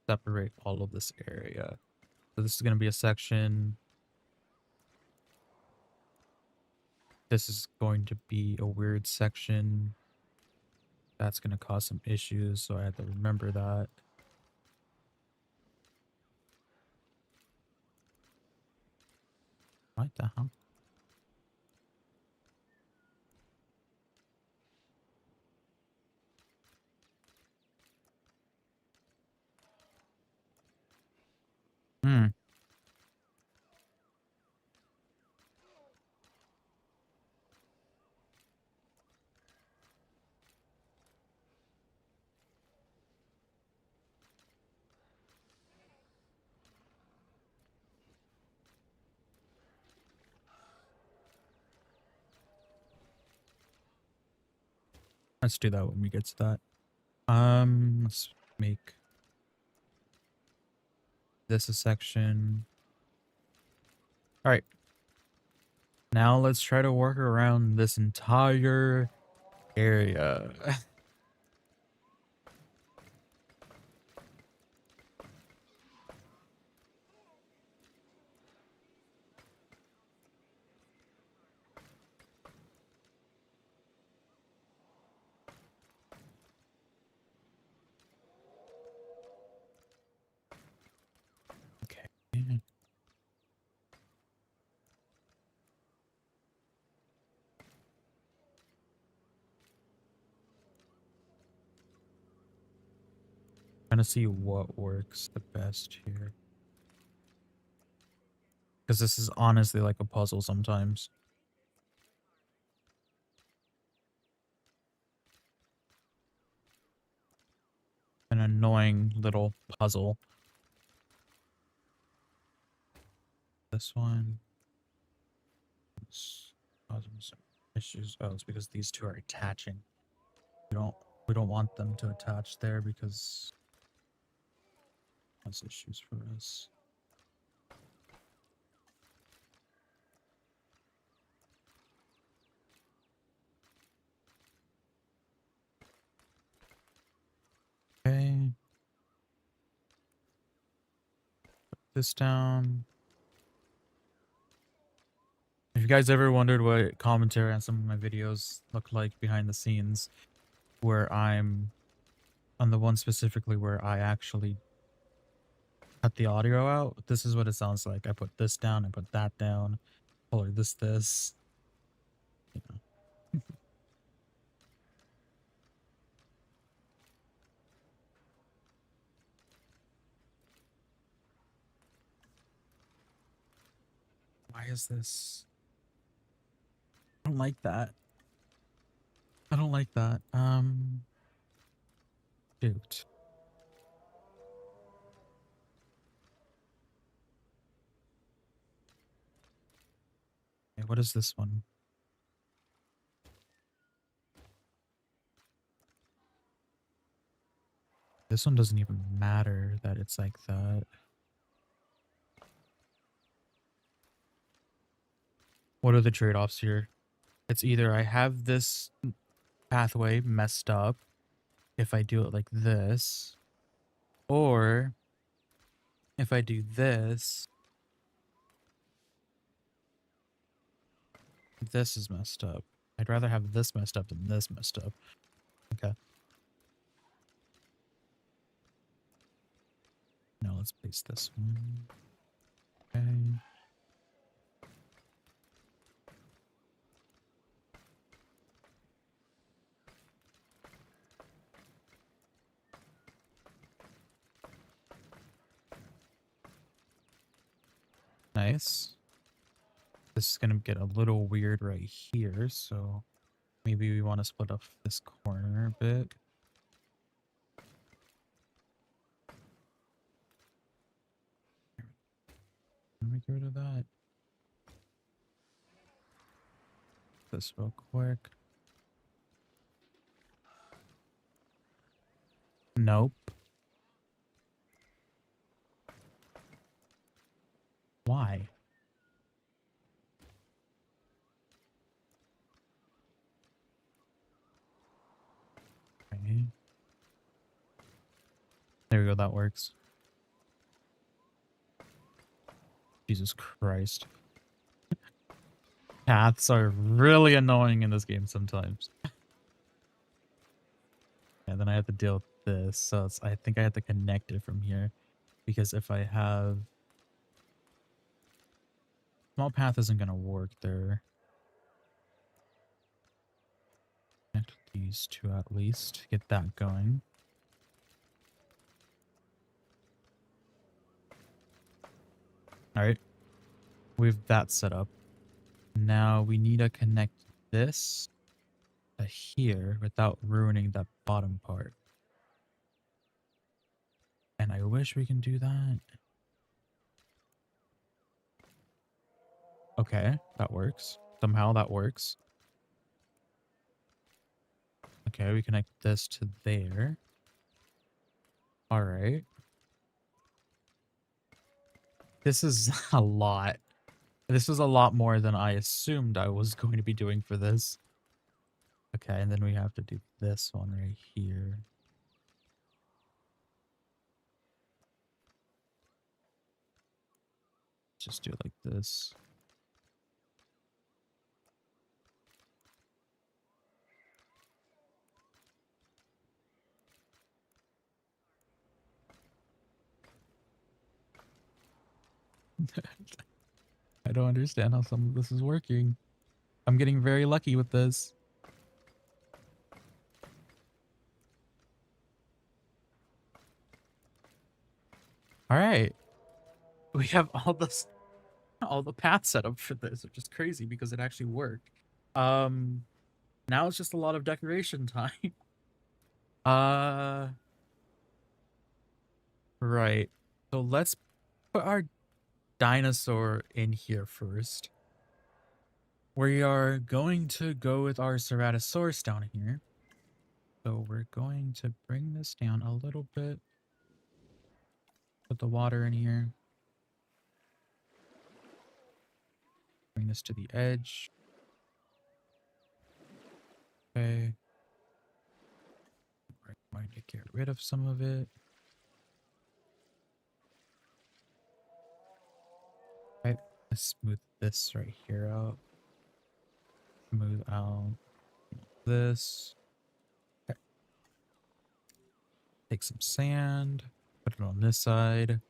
separate all of this area. So this is gonna be a section. This is going to be a weird section. That's gonna cause some issues, so I have to remember that. What the hell? Let's do that when we get to that. Let's make this a section. All right. Now let's try to work around this entire area. Okay. Trying to see what works the best here. Because this is honestly like a puzzle sometimes. An annoying little puzzle. This one. It's causing some issues. Oh, it's because these two are attaching. We don't want them to attach there because that's issues for us. Okay. Put this down. If you guys ever wondered what commentary on some of my videos look like behind the scenes, where I'm on the one specifically where I actually cut the audio out, this is what it sounds like. I put this down, I put that down, color this. You know. Why is this? I don't like that. I don't like that. Shoot. Okay, what is this one? This one doesn't even matter that it's like that. What are the trade-offs here? It's either I have this pathway messed up if I do it like this, or if I do this, this is messed up. I'd rather have this messed up than this messed up. Okay. Now let's place this one. Okay. Nice. This is going to get a little weird right here, so maybe we want to split up this corner a bit. Let me get rid of that. This real quick. Nope. Why? Okay. There we go, that works. Jesus Christ. Paths are really annoying in this game sometimes. And then I have to deal with this, so I think I have to connect it from here. Because if I have... Small path isn't going to work there. Connect these two at least. Get that going. Alright. We've that set up. Now we need to connect this to here without ruining that bottom part. And I wish we can do that. Okay, that works. Somehow that works. Okay, we connect this to there. All right. This is a lot. This is a lot more than I assumed I was going to be doing for this. Okay, and then we have to do this one right here. Just do it like this. I don't understand how some of this is working. I'm getting very lucky with this. All right. We have all the paths set up for this, which is crazy because it actually worked. Now it's just a lot of decoration time. uh right. So let's put our dinosaur in here first. We are going to go with our Ceratosaurus down here. So we're going to bring this down a little bit. Put the water in here. Bring this to the edge. Okay. We're going to get rid of some of it. Okay. Let's smooth this right here out. Smooth out this. Okay. Take some sand. Put it on this side.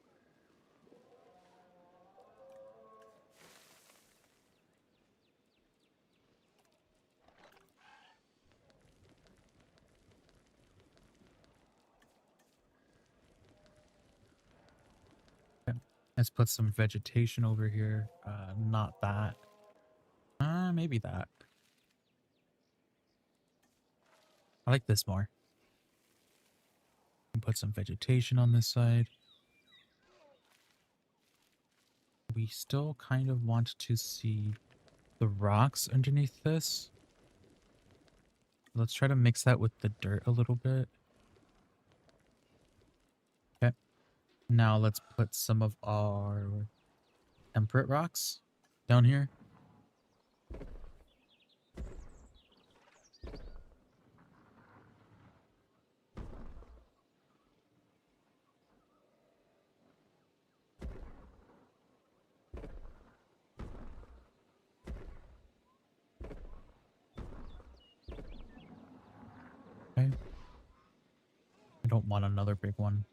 Okay. Let's put some vegetation over here. Not that. Maybe that. I like this more. Put some vegetation on this side. We still kind of want to see the rocks underneath this. Let's try to mix that with the dirt a little bit. Okay. Now let's put some of our temperate rocks down here. Okay. I don't want another big one.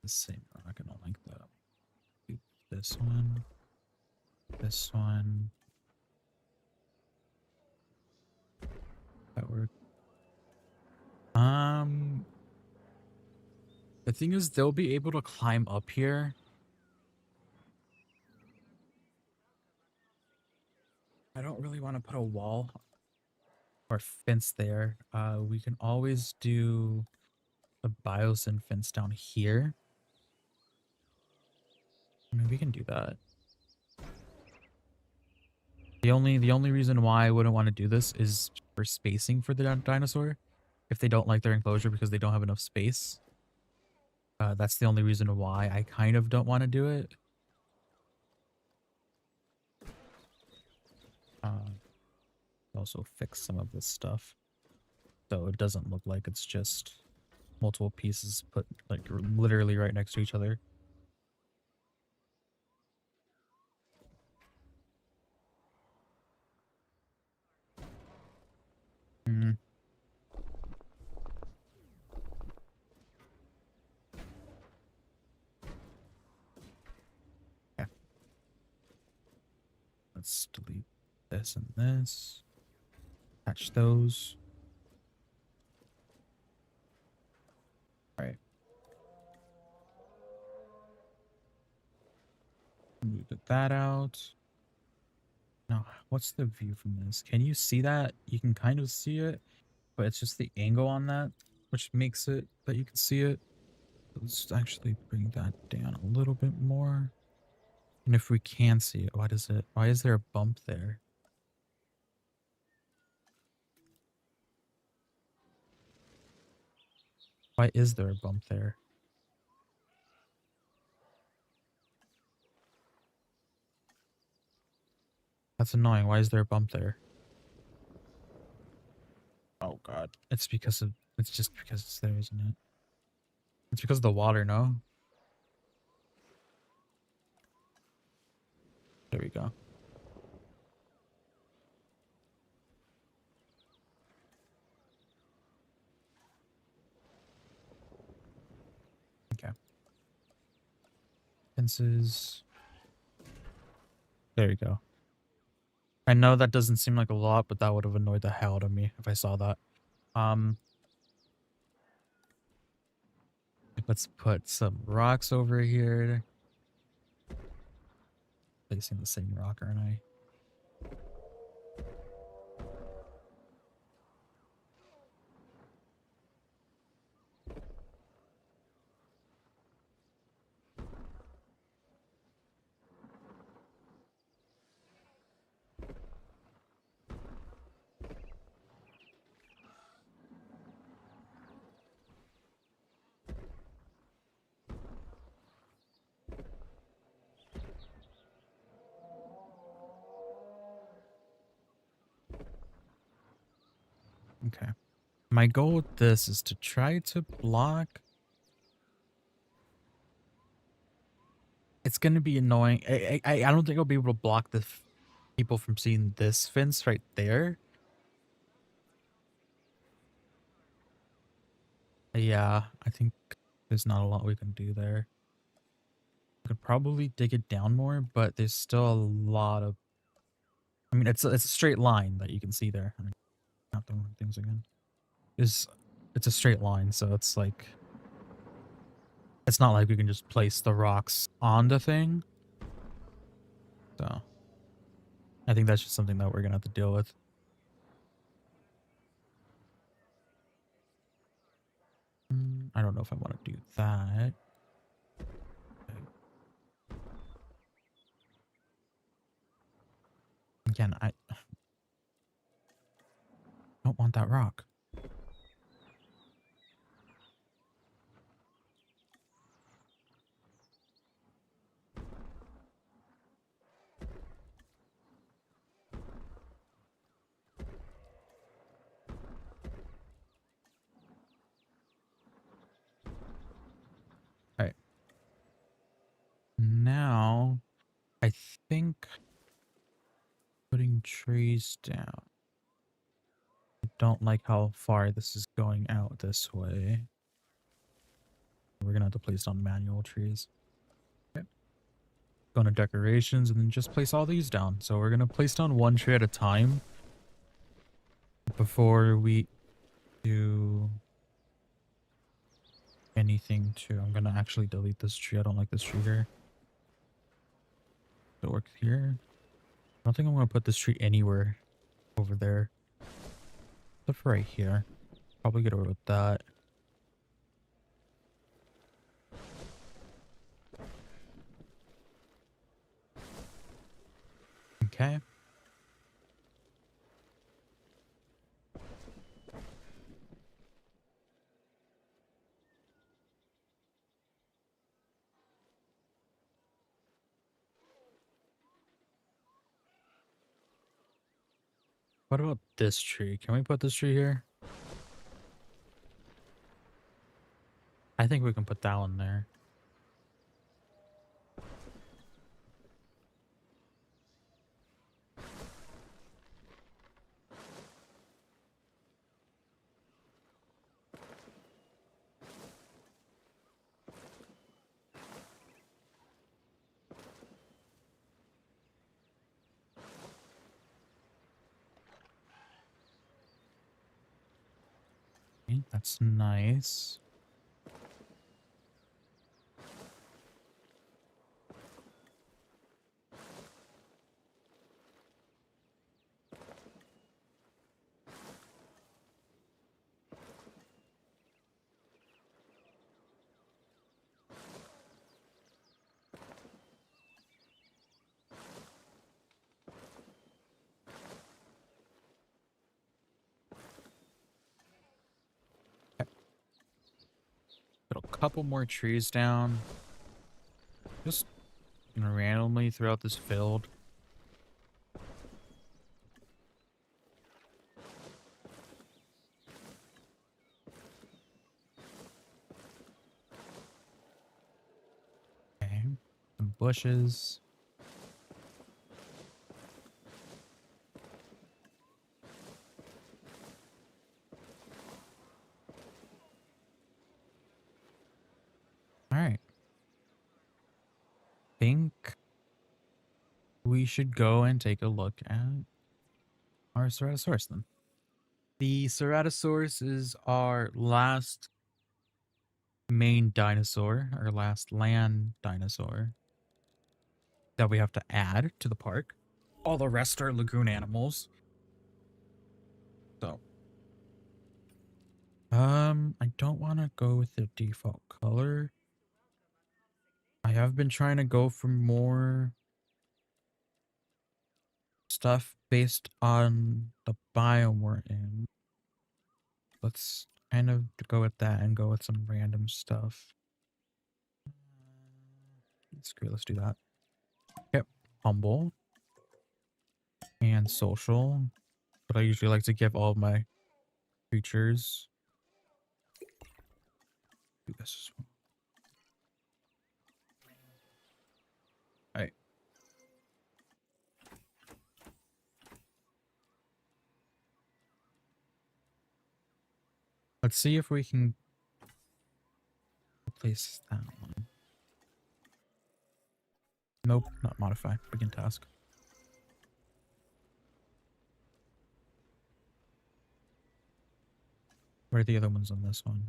The same rock, I don't like that. Do this one. This one. That worked. The thing is, they'll be able to climb up here. I don't really want to put a wall or fence there. We can always do the biosyn fence down here. I mean, we can do that. The only reason why I wouldn't want to do this is for spacing for the dinosaur. If they don't like their enclosure because they don't have enough space. That's the only reason why I kind of don't want to do it. Also fix some of this stuff so it doesn't look like it's just multiple pieces put like literally right next to each other. Yeah. Let's delete this and this. Attach those. All right. Move that out. Now, what's the view from this? Can you see that? You can kind of see it, but it's just the angle on that, which makes it that you can see it. Let's actually bring that down a little bit more. And if we can see it, why is there a bump there? Why is there a bump there? That's annoying. Why is there a bump there? Oh god. It's because of it's just because it's there, isn't it? It's because of the water, no? There we go. Okay. Fences. There you go. I know that doesn't seem like a lot, but that would have annoyed the hell out of me if I saw that. Let's put some rocks over here. Placing the same rock, aren't I? Okay. My goal with this is to try to block. It's going to be annoying. I don't think I'll be able to block the people from seeing this fence right there. Yeah, I think there's not a lot we can do there. We could probably dig it down more, but there's still a lot of... I mean, it's a straight line that you can see there. I mean, not the wrong things again. It's a straight line, so it's like... It's not like we can just place the rocks on the thing. So, I think that's just something that we're going to have to deal with. I don't know if I want to do that. Again, I don't want that rock. All right. Now, I think putting trees down. I don't like how far this is going out this way. We're going to have to place on manual trees. Okay. Go to decorations and then just place all these down. So we're going to place down one tree at a time before we do anything to... I'm going to actually delete this tree. I don't like this tree here. It'll work here. I don't think I'm going to put this tree anywhere over there. Except for right here. Probably get away with that. Okay. What about this tree? Can we put this tree here? I think we can put that one there. Okay, that's nice. couple more trees down, just randomly throughout this field. Okay, some bushes. All right. Think we should go and take a look at our Ceratosaurus then. The Ceratosaurus is our last main dinosaur, our last land dinosaur that we have to add to the park. All the rest are lagoon animals. So, I don't want to go with the default color. I have been trying to go for more stuff based on the biome we're in. Let's kind of go with that and go with some random stuff. Screw it, let's do that. Yep, humble and social. But I usually like to give all of my creatures. Do this as well. Alright. Let's see if we can replace that one. Nope, not modify. Begin task. Where are the other ones on this one?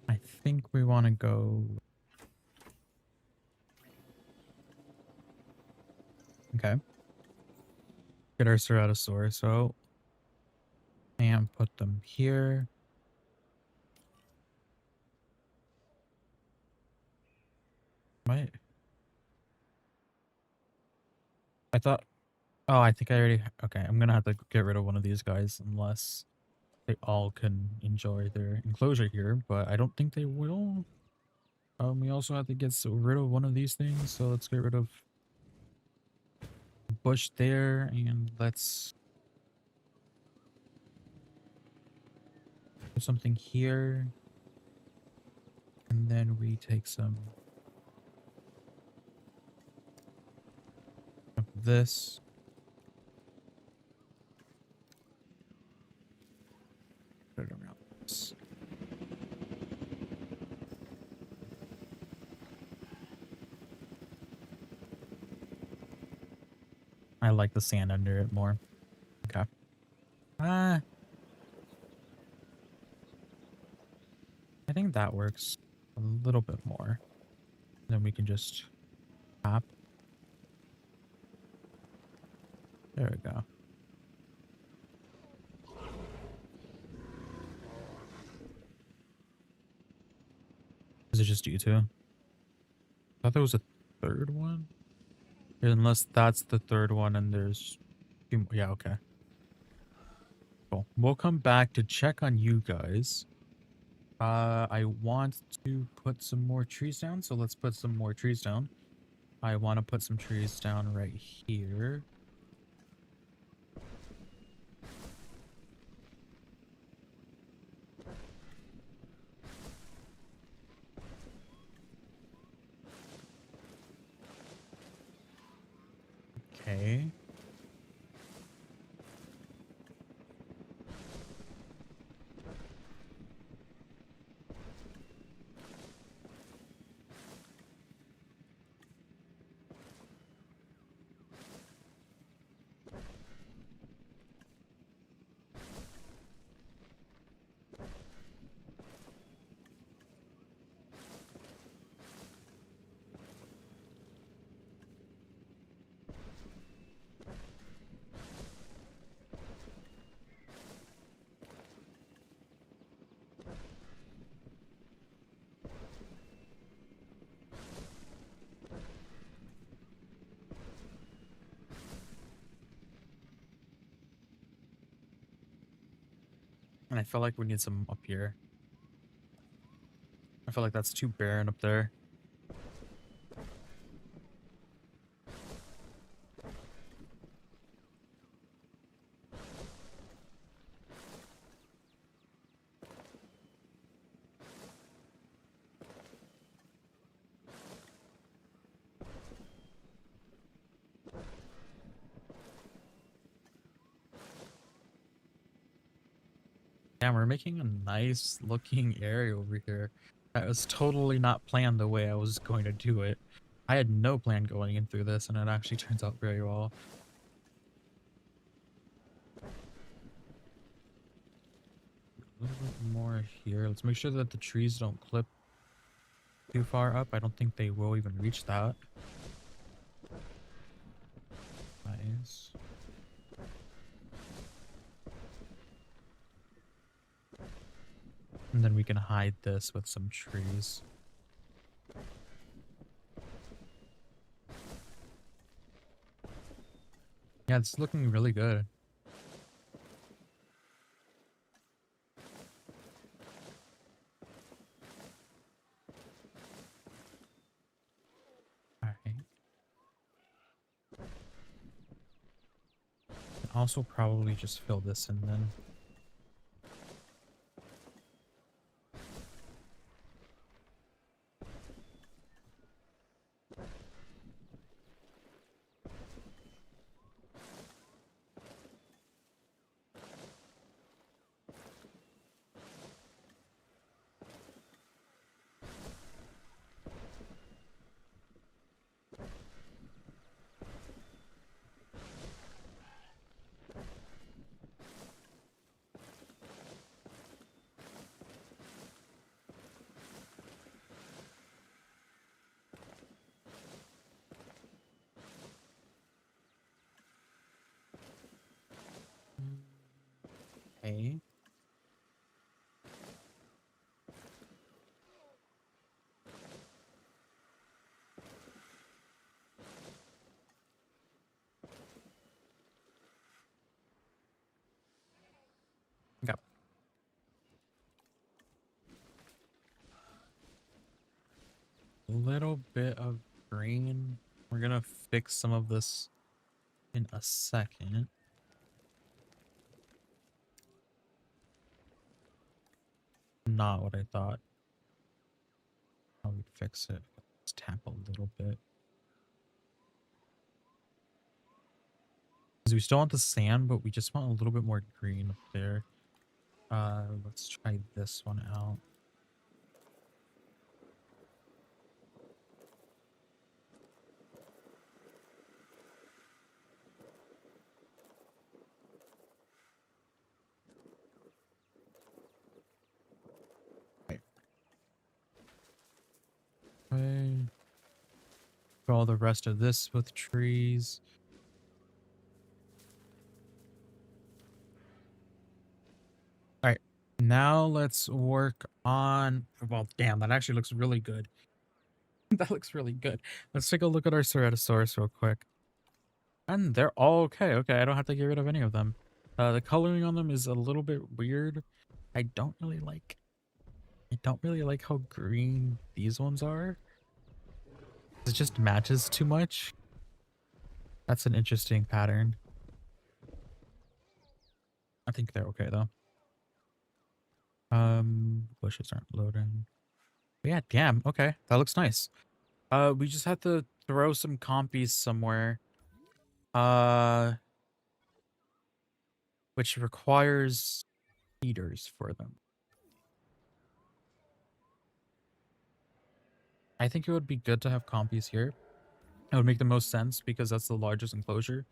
I think we want to go... Okay. Get our Ceratosaurus out. And put them here. What? I thought... Oh, I think I already... Okay, I'm gonna have to get rid of one of these guys unless they all can enjoy their enclosure here, but I don't think they will. We also have to get rid of one of these things, so let's get rid of the bush there, and let's put something here. And then we take some of this. Put it around this. I like the sand under it more. Okay. I think that works a little bit more. Then we can just tap. There we go. Is it just you two? I thought there was a third one. Unless that's the third one and there's... Yeah, okay. Cool. We'll come back to check on you guys. I want to put some more trees down, so let's put some more trees down. I want to put some trees down right here. Okay. And I feel like we need some up here. I feel like that's too barren up there. Damn, we're making a nice looking area over here. That was totally not planned the way I was going to do it. I had no plan going in through this, and it actually turns out very well. A little bit more here. Let's make sure that the trees don't clip too far up. I don't think they will even reach that. Nice. And then we can hide this with some trees. Yeah, it's looking really good. Alright. Also probably just fill this in then. Okay. Got a little bit of green. We're gonna fix some of this in a second. Not what I thought. How we fix it. Let's tap a little bit. Because we still want the sand, but we just want a little bit more green up there. Let's try this one out. Okay. Do all the rest of this with trees. All right. Now let's work on. Well, damn, that actually looks really good. That looks really good. Let's take a look at our Ceratosaurus real quick. And they're all okay. Okay, I don't have to get rid of any of them. The coloring on them is a little bit weird. I don't really like. I don't really like how green these ones are. It just matches too much. That's an interesting pattern. I think they're okay though. Bushes aren't loading. But yeah, damn. Okay, that looks nice. We just have to throw some compies somewhere. Which requires heaters for them. I think it would be good to have compies here. It would make the most sense because that's the largest enclosure.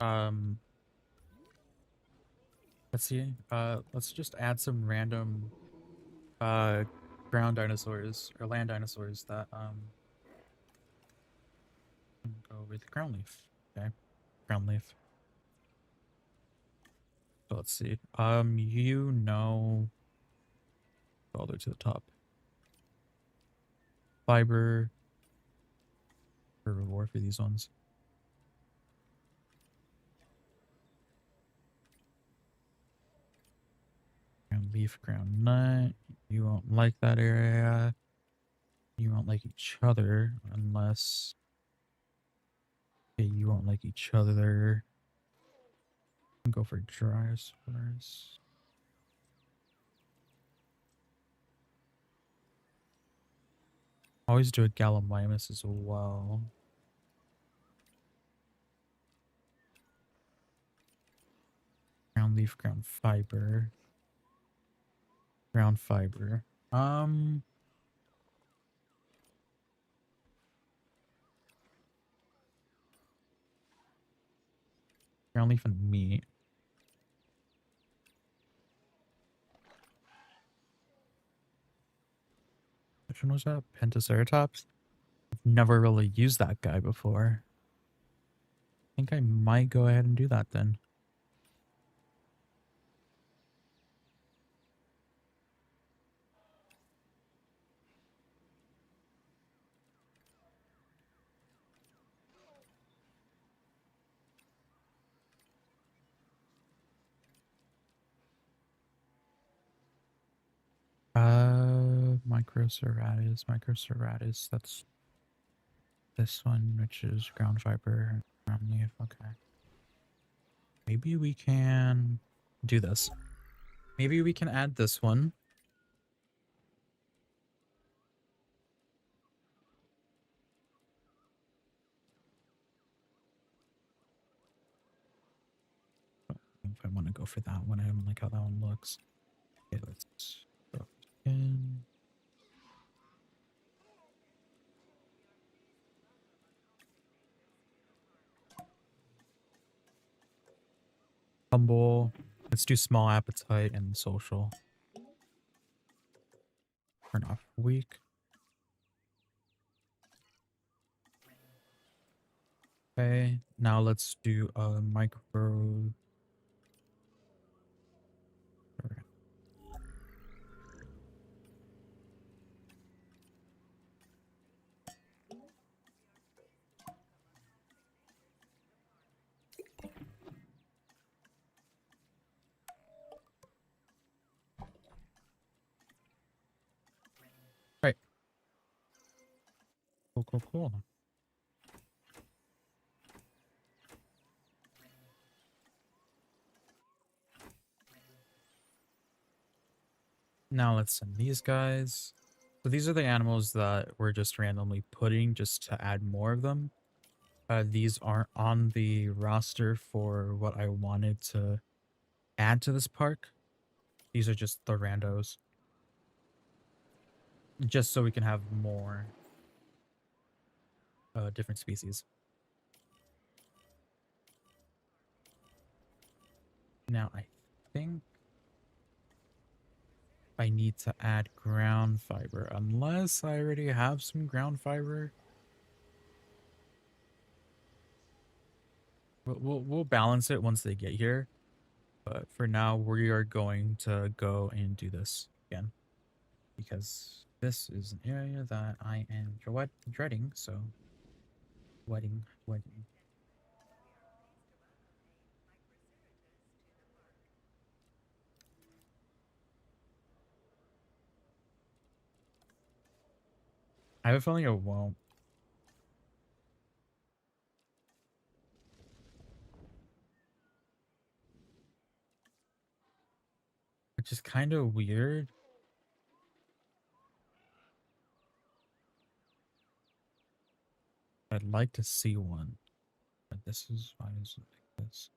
Let's see. Let's just add some random ground dinosaurs or land dinosaurs that go with ground leaf. Okay, ground leaf. So let's see. You know, all the way to the top. Fiber for reward for these ones. leaf, ground nut. You won't like that area. You won't like each other unless... Okay, you won't like each other. Go for dry spores. Always do a gallimimus as well. Ground leaf, ground fiber. Ground fiber. Ground leaf and meat. Which one was that? Pentaceratops? I've never really used that guy before. I think I might go ahead and do that then. Microcerratus. That's this one, which is ground fiber, ground leaf. Okay. Maybe we can do this. Maybe we can add this one. If I want to go for that one, I don't like how that one looks. Okay, let's go in. Humble. Let's do small appetite and social. Turn off weak. Okay, now let's do a micro. Right. Cool. Now let's send these guys. So these are the animals that we're just randomly putting just to add more of them. These aren't on the roster for what I wanted to add to this park. These are just the randos. Just so we can have more different species. Now I think I need to add ground fiber, unless I already have some ground fiber. We'll balance it once they get here, but for now we are going to go and do this again because this is an area that I am dreading. So, wedding. I have a feeling it won't. Which is kind of weird. I'd like to see one. But this is why is it like this?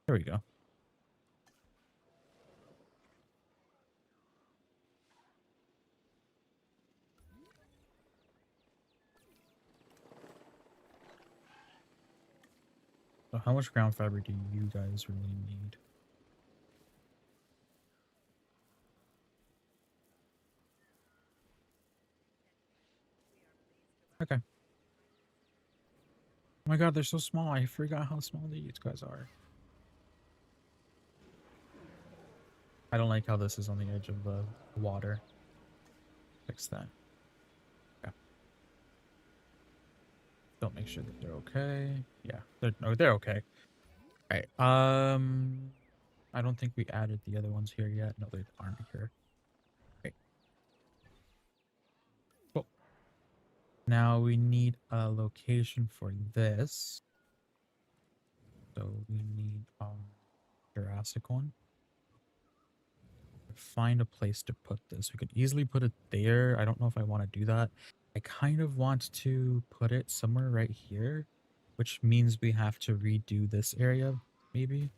There we go. So how much ground fiber do you guys really need? Okay. Oh my god, they're so small. I forgot how small these guys are. I don't like how this is on the edge of the water. fix that. Yeah. Don't make sure that they're okay. Yeah, they're okay. All right. I don't think we added the other ones here yet. No, they aren't here. Okay. Cool. Now we need a location for this. So we need Jurassic one. Find a place to put this. We could easily put it there. I don't know if I want to do that. I kind of want to put it somewhere right here, which means we have to redo this area, maybe.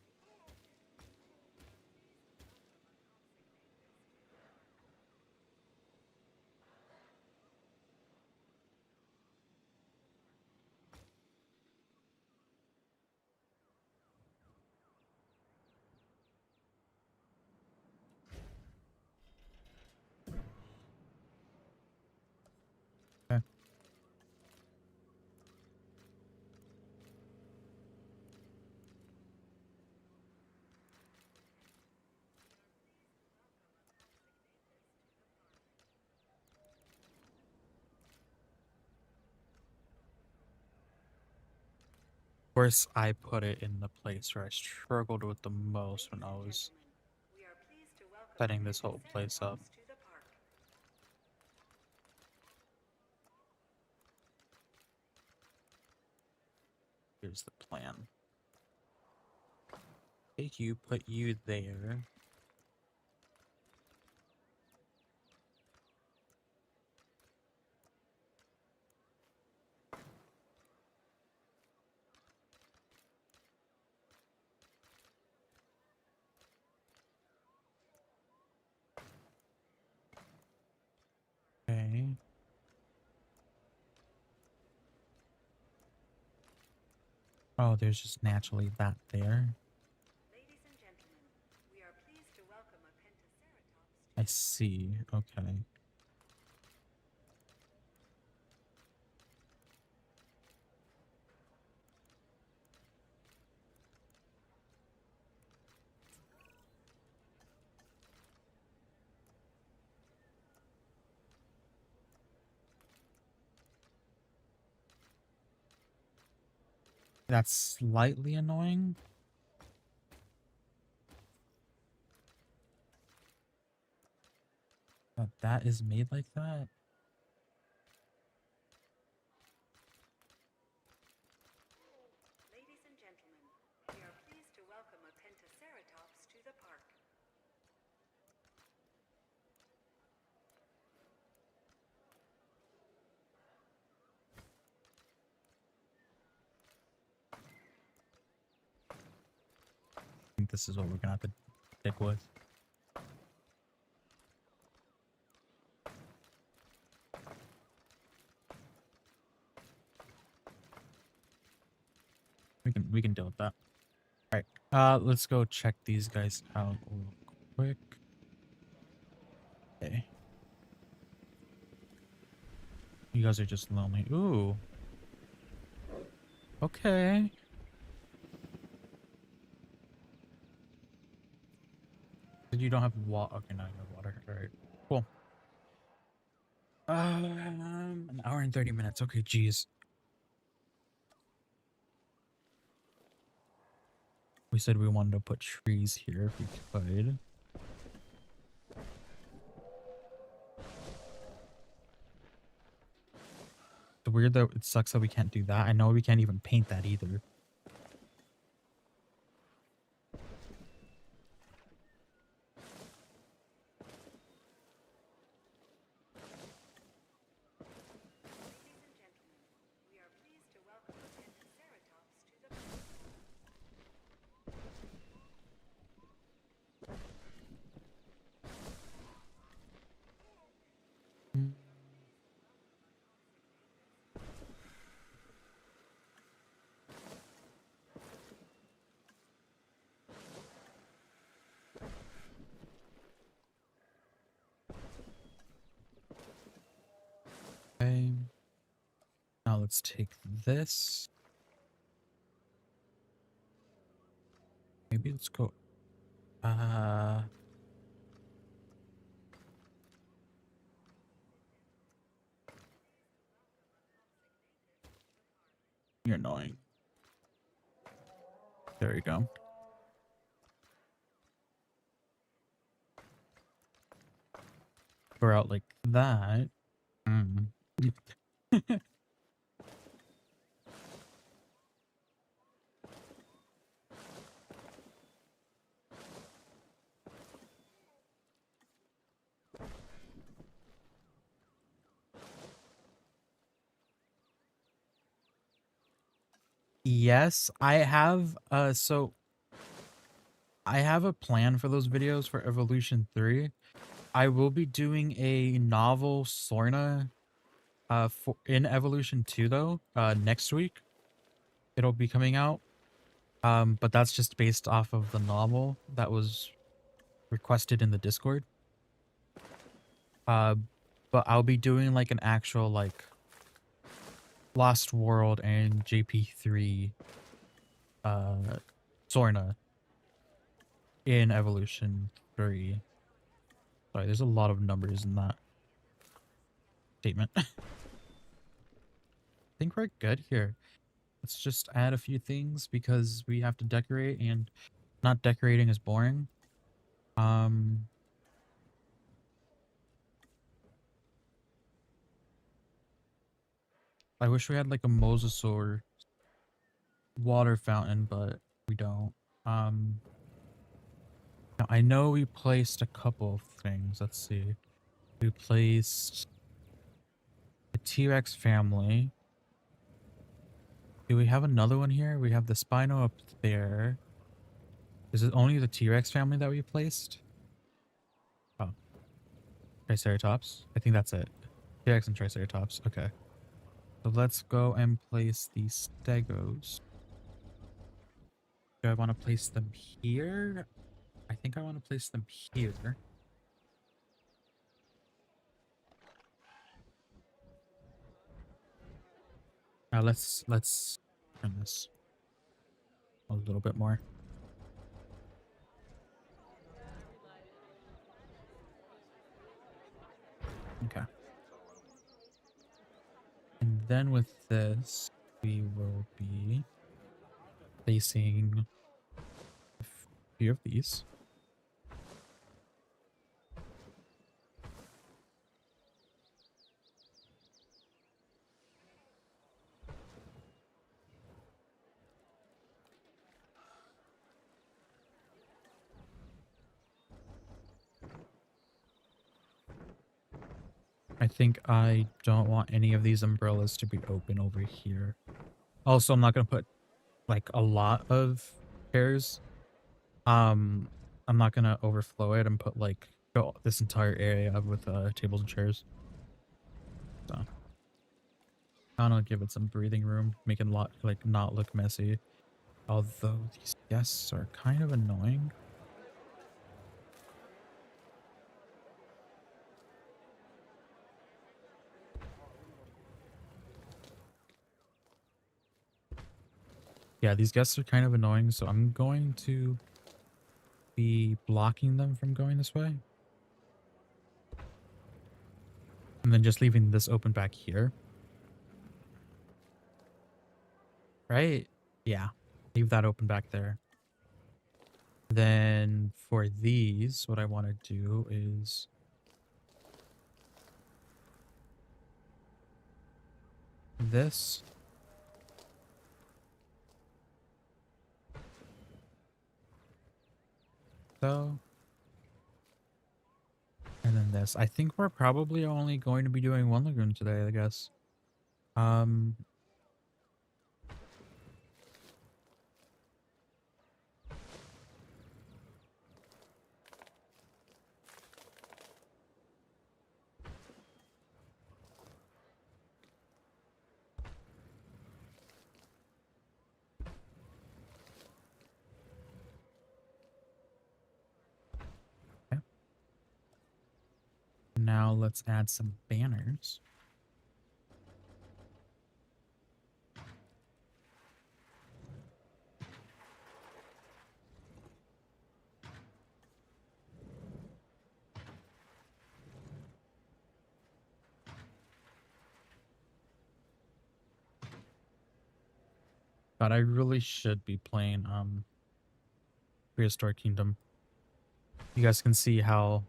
Okay. Of course, I put it in the place where I struggled with the most when I was setting this whole place up. Here's the plan. Take you, put you there. Okay. Oh, there's just naturally that there. I see. Okay. That's slightly annoying. But that is made like that. Ladies and gentlemen, we are pleased to welcome a Pentaceratops to the park. I think this is what we're gonna have to stick with. We can deal with that. All right. Let's go check these guys out real quick. Okay. You guys are just lonely. Ooh. Okay. You don't have water. Okay, now you have water. All right. Cool. An hour and 30 minutes. Okay, geez. We said we wanted to put trees here if we could. It's weird that it sucks that we can't do that. I know we can't even paint that either. We are pleased to welcome a Pentaceratops to the park. Okay. Now let's take this. Maybe let's go. You're annoying. There you go. We're out like that. Mm. Yes, I have so I have a plan for those videos for Evolution 3. I will be doing a novel Sorna for in Evolution 2 though, next week. It'll be coming out. But that's just based off of the novel that was requested in the Discord. Uh but I'll be doing like an actual like Lost World and JP3 Sorna in Evolution 3. Sorry, there's a lot of numbers in that statement. I think we're good here. Let's just add a few things because we have to decorate, and not decorating is boring. Um, I wish we had like a mosasaur water fountain, but we don't. Um, now I know we placed a couple of things. Let's see. We placed the T-Rex family. Do we have another one here? We have the Spino up there. Is it only the T-Rex family that we placed? Oh, Triceratops. I think that's it. T-Rex and Triceratops. Okay. So let's go and place these Stegos. Do I want to place them here? I think I want to place them here. Now let's turn this a little bit more. Okay. And then with this, we will be placing a few of these. I think I don't want any of these umbrellas to be open over here. Also, I'm not going to put like a lot of chairs. I'm not going to overflow it and put like fill this entire area up with tables and chairs. So I want to give it some breathing room, make it like not look messy. Although these guests are kind of annoying. Yeah, these guests are kind of annoying, so I'm going to be blocking them from going this way. And then just leaving this open back here. Right? Yeah. Leave that open back there. Then for these, what I want to do is this. So. And then this. I think we're probably only going to be doing one lagoon today, I guess. Okay. Now let's add some banners. God, I really should be playing Prehistoric Kingdom. You guys can see how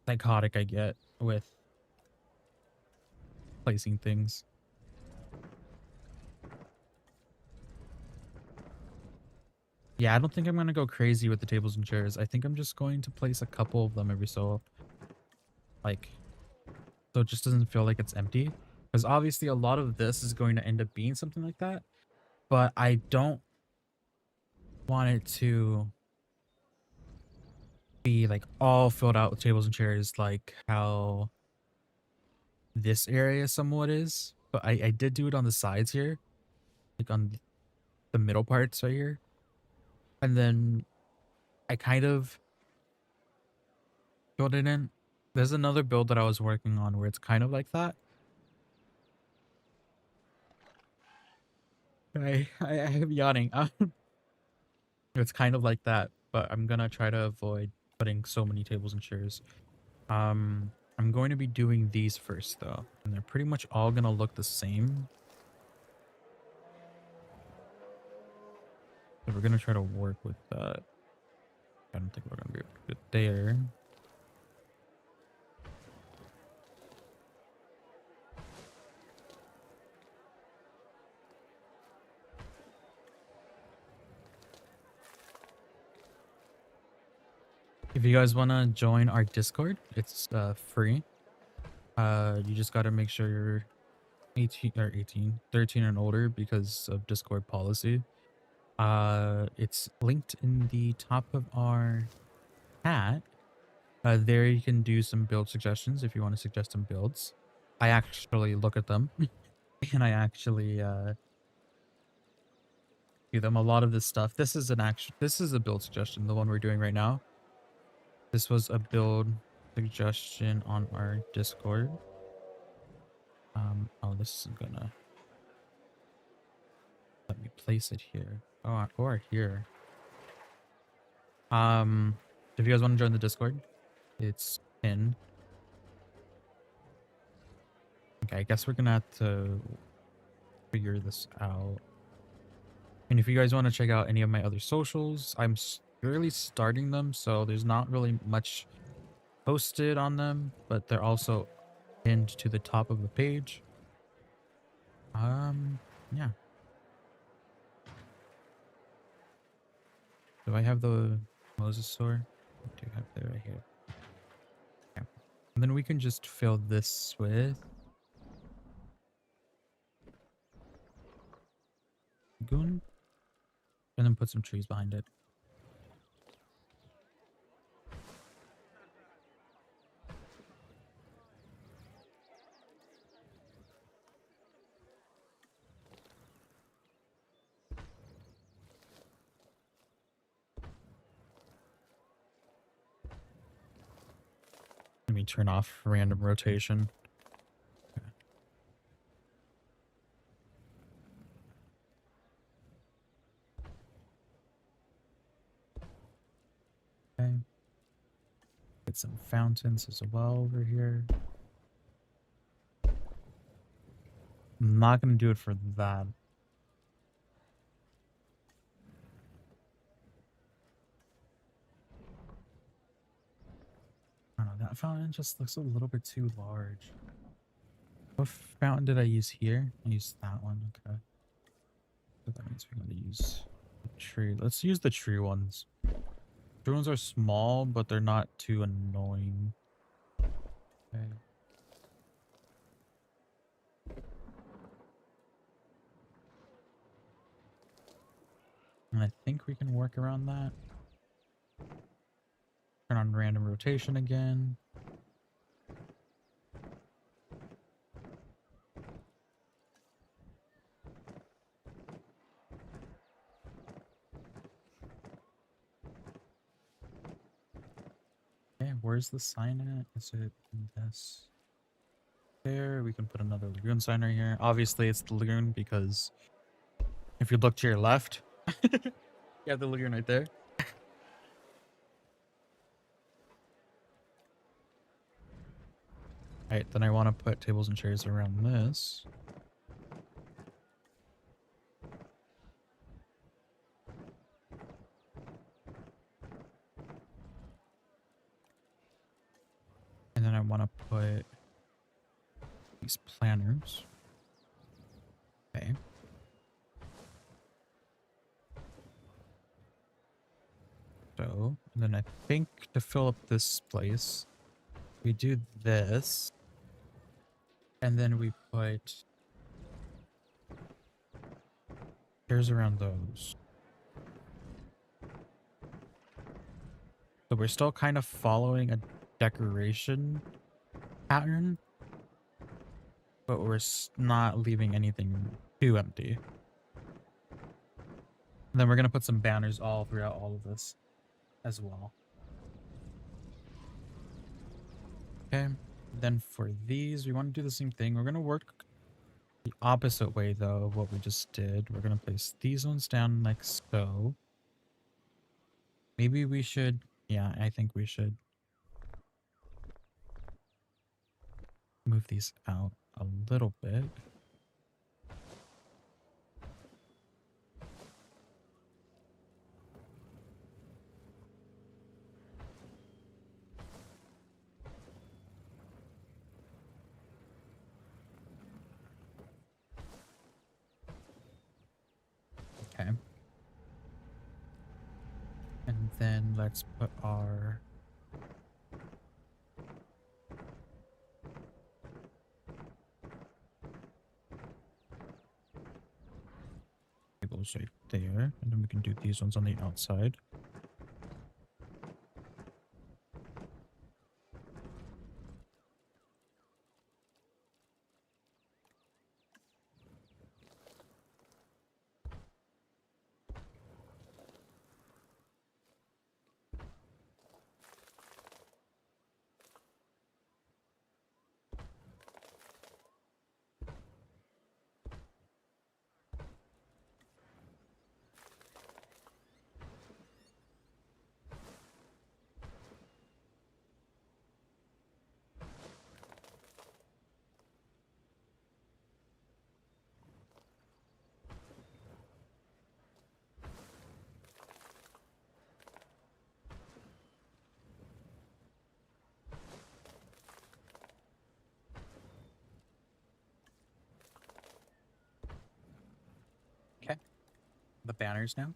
psychotic I get with placing things. Yeah, I don't think I'm gonna go crazy with the tables and chairs. I think I'm just going to place a couple of them every so, like, so it just doesn't feel like it's empty. Because obviously a lot of this is going to end up being something like that. But I don't want it to be like all filled out with tables and chairs like how this area somewhat is. But I did do it on the sides here, like on the middle parts right here. And then I kind of filled it in. There's another build that I was working on where it's kind of like that. I am yawning. It's kind of like that, but I'm gonna try to avoid putting so many tables and chairs. I'm going to be doing these first though, and they're pretty much all gonna look the same. So we're gonna try to work with that. I don't think we're gonna be able to do it there. If you guys want to join our Discord, it's free. You just got to make sure you're 13 and older because of Discord policy. It's linked in the top of our chat. There you can do some build suggestions if you want to suggest some builds. I actually look at them and I actually do them. A lot of this stuff. This is a build suggestion, the one we're doing right now. This was a build suggestion on our Discord. Oh, this is gonna let me place it here. Oh, or here. If you guys want to join the Discord, it's pinned. Okay, I guess we're gonna have to figure this out. And if you guys want to check out any of my other socials, I'm really starting them, so there's not really much posted on them, but they're also pinned to the top of the page. Yeah. Do I have the Moses sword? I do have that right here. Okay. And then we can just fill this with goon and then put some trees behind it. Let me turn off random rotation. Okay. Okay. Get some fountains as well over here. I'm not going to do it for that. I don't know, that fountain just looks a little bit too large. What fountain did I use here? I used that one, okay. So that means we're going to use the tree. Let's use the tree ones. Tree ones are small, but they're not too annoying. Okay. And I think we can work around that. Turn on random rotation again. Okay, where's the sign at? Is it in this? There, we can put another lagoon sign right here. Obviously, it's the lagoon because if you look to your left, you have the lagoon right there. Alright, then I want to put tables and chairs around this. And then I want to put these planners. Okay. So, and then I think to fill up this place, we do this. And then we put chairs around those. So we're still kind of following a decoration pattern, but we're not leaving anything too empty. And then we're going to put some banners all throughout all of this as well. Okay. Then for these, we want to do the same thing. We're going to work the opposite way, though, of what we just did. We're going to place these ones down like so. Maybe we should... Yeah, I think we should move these out a little bit. Okay. And then let's put our... tables right there. And then we can do these ones on the outside. Okay. The banners now.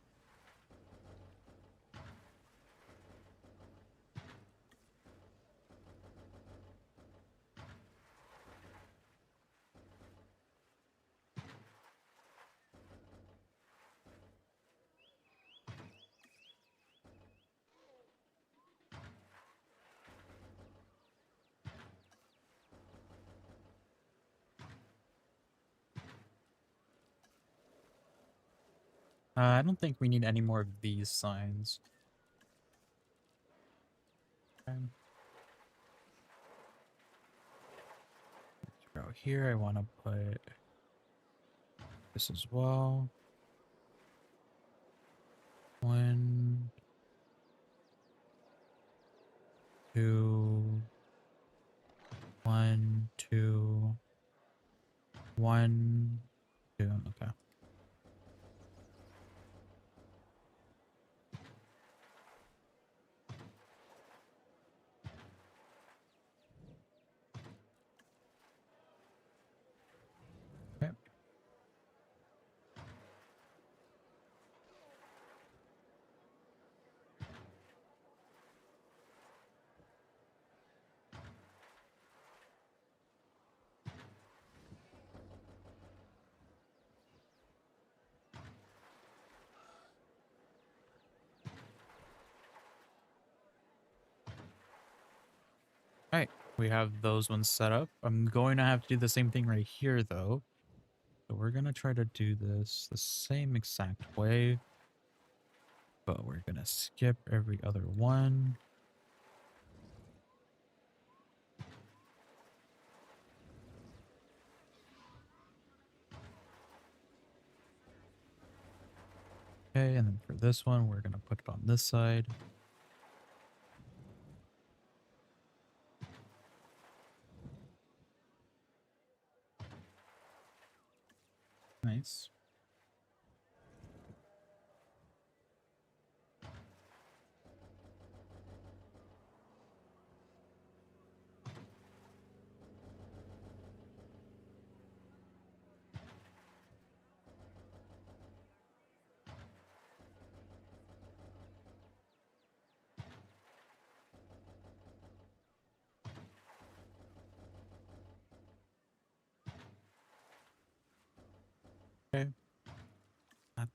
I don't think we need any more of these signs. Okay. Out here, I want to put this as well. 1, 2, 1, 2, 1, 2. Okay. Okay. All right, we have those ones set up. I'm going to have to do the same thing right here, though. So we're going to try to do this the same exact way, but we're going to skip every other one. Okay, and then for this one, we're going to put it on this side. Nice.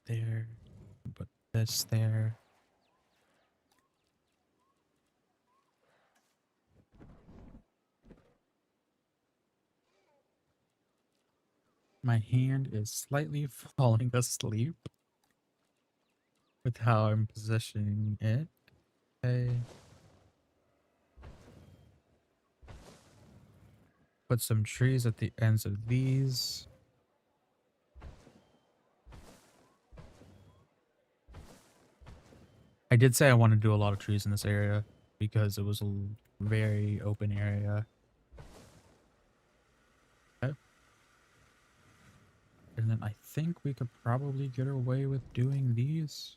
there. Put this there. My hand is slightly falling asleep with how I'm positioning it. Okay. Put some trees at the ends of these. I did say I want to do a lot of trees in this area because it was a very open area. Okay. And then I think we could probably get away with doing these.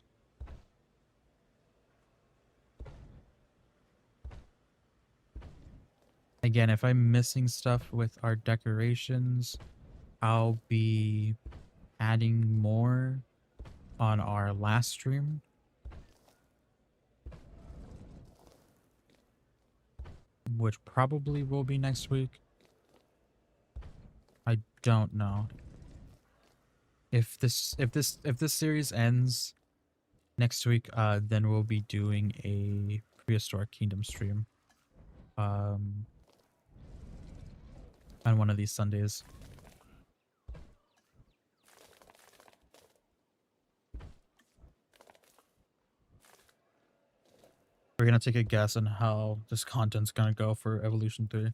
Again, if I'm missing stuff with our decorations, I'll be adding more on our last stream. Which probably will be next week. I don't know. If this series ends next week, then we'll be doing a Prehistoric Kingdom stream. On one of these Sundays. We're gonna take a guess on how this content's gonna go for Evolution 3.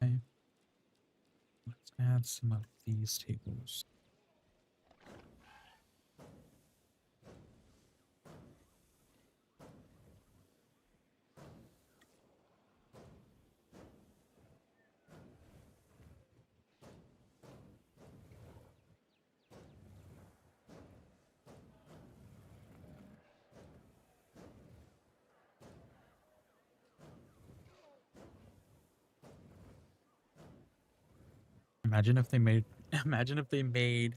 Okay. Let's add some of these tables. Imagine if they made imagine if they made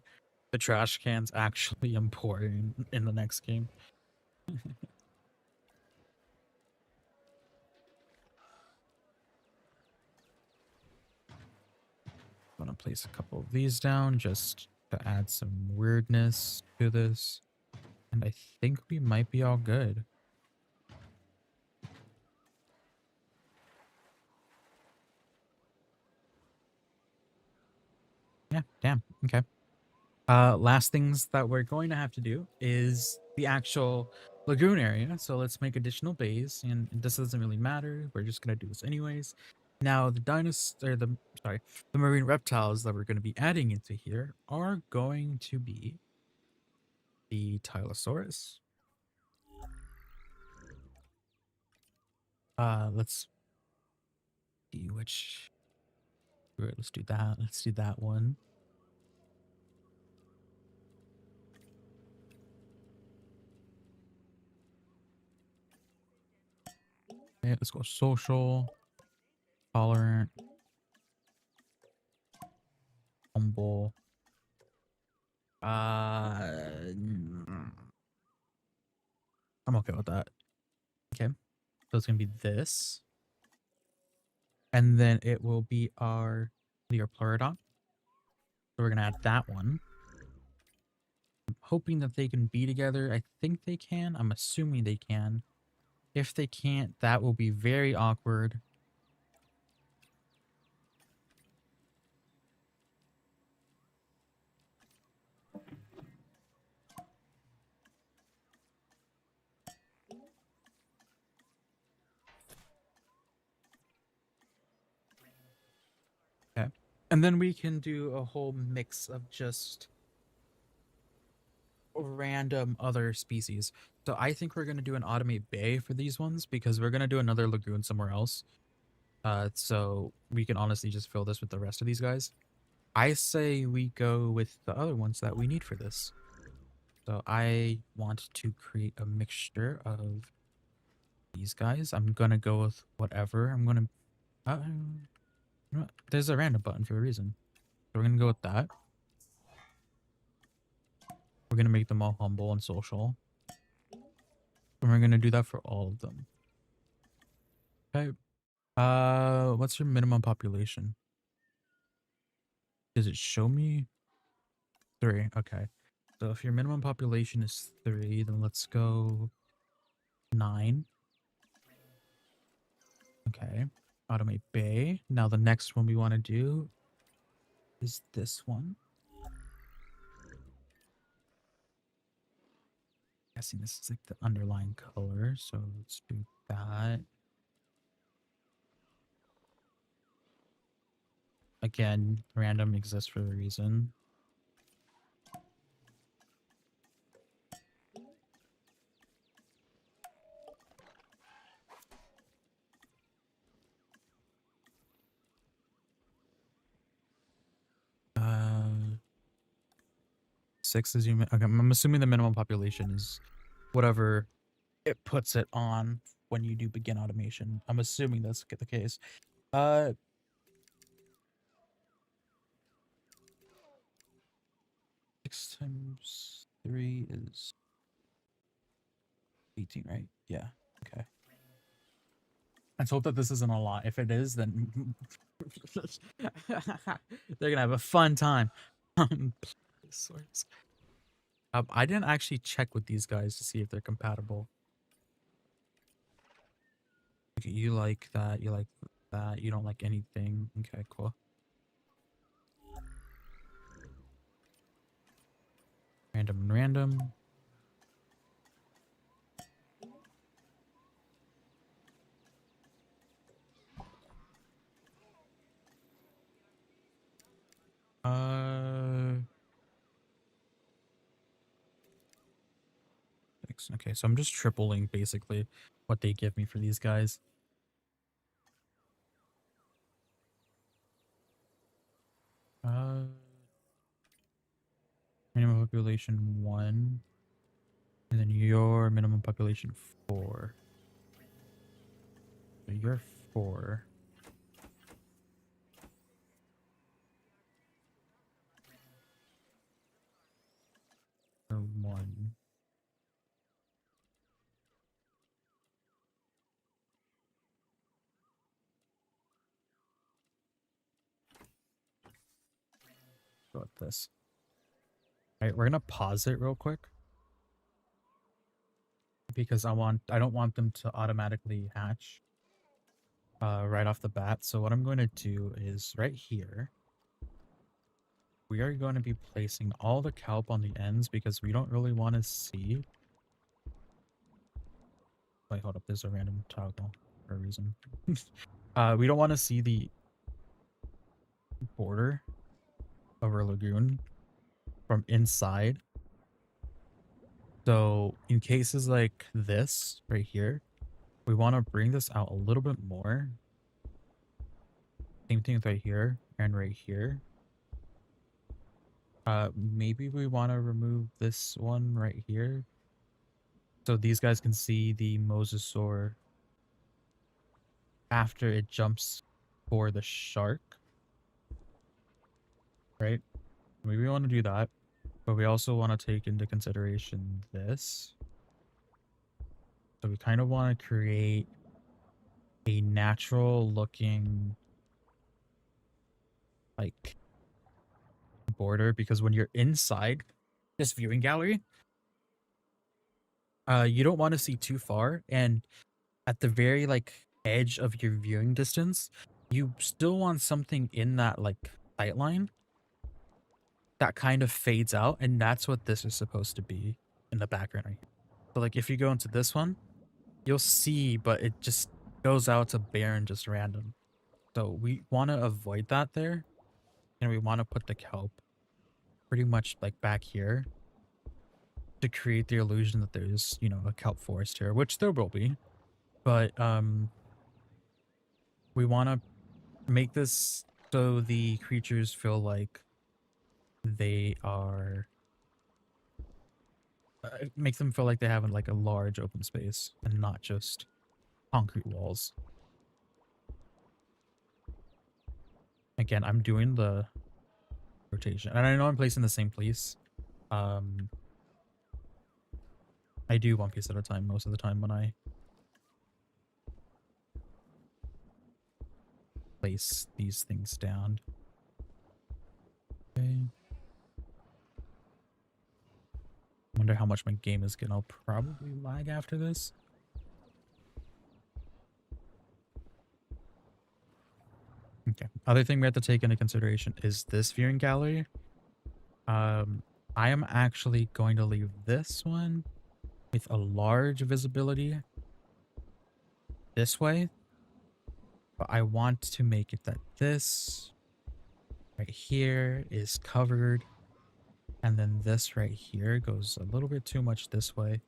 the trash cans actually important in the next game. I'm gonna place a couple of these down just to add some weirdness to this. And I think we might be all good. Yeah, damn. Okay. Last things that we're going to have to do is the actual lagoon area. So let's make additional bays, and this doesn't really matter. We're just gonna do this anyways. Now the the marine reptiles that we're going to be adding into here are going to be the Tylosaurus. Let's see which. Right, let's do that. Let's do that one. Okay, let's go social, tolerant, humble. I'm okay with that. Okay, so it's gonna be this, and then it will be our Pleurodon. So we're gonna add that one. I'm hoping that they can be together. I think they can. I'm assuming they can. If they can't, that will be very awkward. Okay. And then we can do a whole mix of just random other species. So I think we're going to do an automate bay for these ones because we're going to do another lagoon somewhere else. So we can honestly just fill this with the rest of these guys. I say we go with the other ones that we need for this. So I want to create a mixture of these guys. I'm going to go with whatever. I'm going to... you know what? There's a random button for a reason. So we're going to go with that. We're gonna make them all humble and social. And we're gonna do that for all of them. Okay. What's your minimum population? Does it show me? 3. Okay. So if your minimum population is 3, then let's go 9. Okay. Automate bay. Now the next one we want to do is this one. Guessing this is like the underlying color, so let's do that. Again, random exists for a reason. Uh, 6 is human. Okay, I'm assuming the minimum population is whatever it puts it on when you do begin automation. I'm assuming that's the case. 6 times 3 is 18, right? Yeah. Okay. Let's hope that this isn't a lot. If it is, then they're gonna have a fun time. Source. I didn't actually check with these guys to see if they're compatible. Okay, you like that. You like that. You don't like anything. Okay, cool. Random and random. Uh, okay, so I'm just tripling basically what they give me for these guys. Minimum population 1, and then your minimum population 4. So you're 4. Or 1. Go with this. All right, we're gonna pause it real quick because I don't want them to automatically hatch right off the bat. So what I'm going to do is right here, we are going to be placing all the kelp on the ends because we don't really want to see. Wait, hold up. There's a random toggle for a reason. We don't want to see the border of our lagoon from inside. So in cases like this right here, we want to bring this out a little bit more. Same thing right here and right here. Maybe we want to remove this one right here. So these guys can see the mosasaur after it jumps for the shark. Right? Maybe we want to do that. But we also want to take into consideration this. So we kind of want to create a natural looking like border, because when you're inside this viewing gallery, you don't want to see too far, and at the very like edge of your viewing distance, you still want something in that like sight line that kind of fades out, and that's what this is supposed to be in the background right here. So like if you go into this one, you'll see, but it just goes out to bare and just random. So we want to avoid that there, and we want to put the kelp pretty much like back here to create the illusion that there's, you know, a kelp forest here, which there will be. But we want to make this so the creatures feel like they are make them feel like they have like a large open space and not just concrete walls. Again, I'm doing the rotation, and I know I'm placing the same place. I do one piece at a time most of the time when I place these things down. Okay. Wonder how much my game is gonna probably lag after this. Okay. Other thing we have to take into consideration is this viewing gallery. I am actually going to leave this one with a large visibility this way, but I want to make it that this right here is covered, and then this right here goes a little bit too much this way.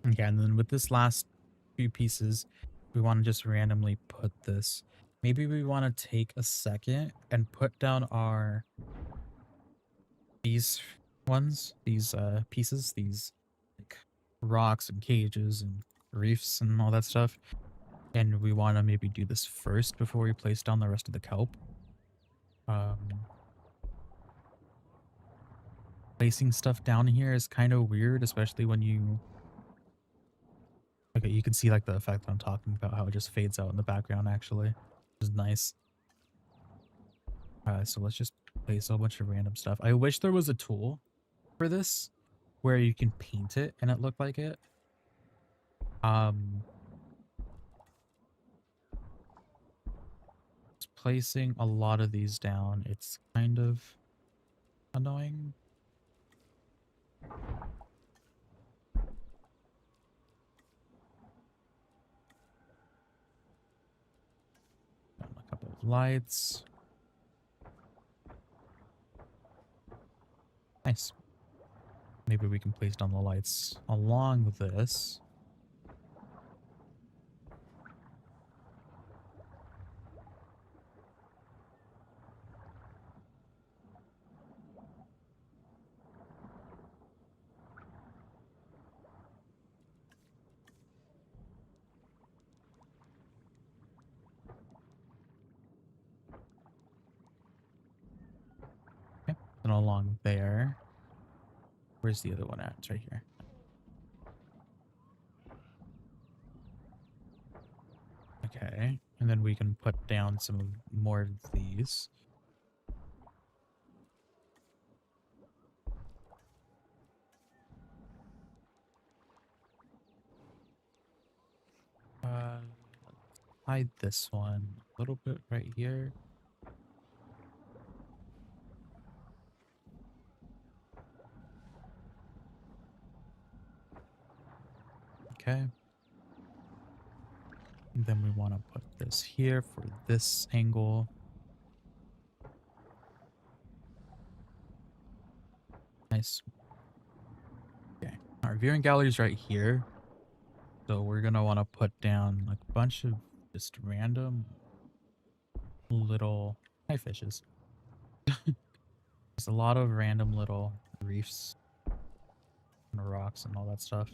Okay, and then with this last few pieces, we want to just randomly put this. Maybe we want to take a second and put down our these ones, these pieces, these like rocks and cages and reefs and all that stuff. And we want to maybe do this first before we place down the rest of the kelp. Placing stuff down here is kind of weird, especially when you... Okay, you can see like the effect I'm talking about, how it just fades out in the background actually, which is nice. So let's just place a whole bunch of random stuff. I wish there was a tool for this where you can paint it and it looked like it. Just placing a lot of these down, it's kind of annoying. Down a couple of lights. Nice. Maybe we can place down the lights along this. Okay, and along there. Where's the other one at? It's right here. Okay, and then we can put down some more of these. Hide this one a little bit right here. Okay. And then we want to put this here for this angle. Nice. Okay. Our viewing gallery is right here. So we're going to want to put down like a bunch of just random little... Hi, fishes. There's a lot of random little reefs and rocks and all that stuff.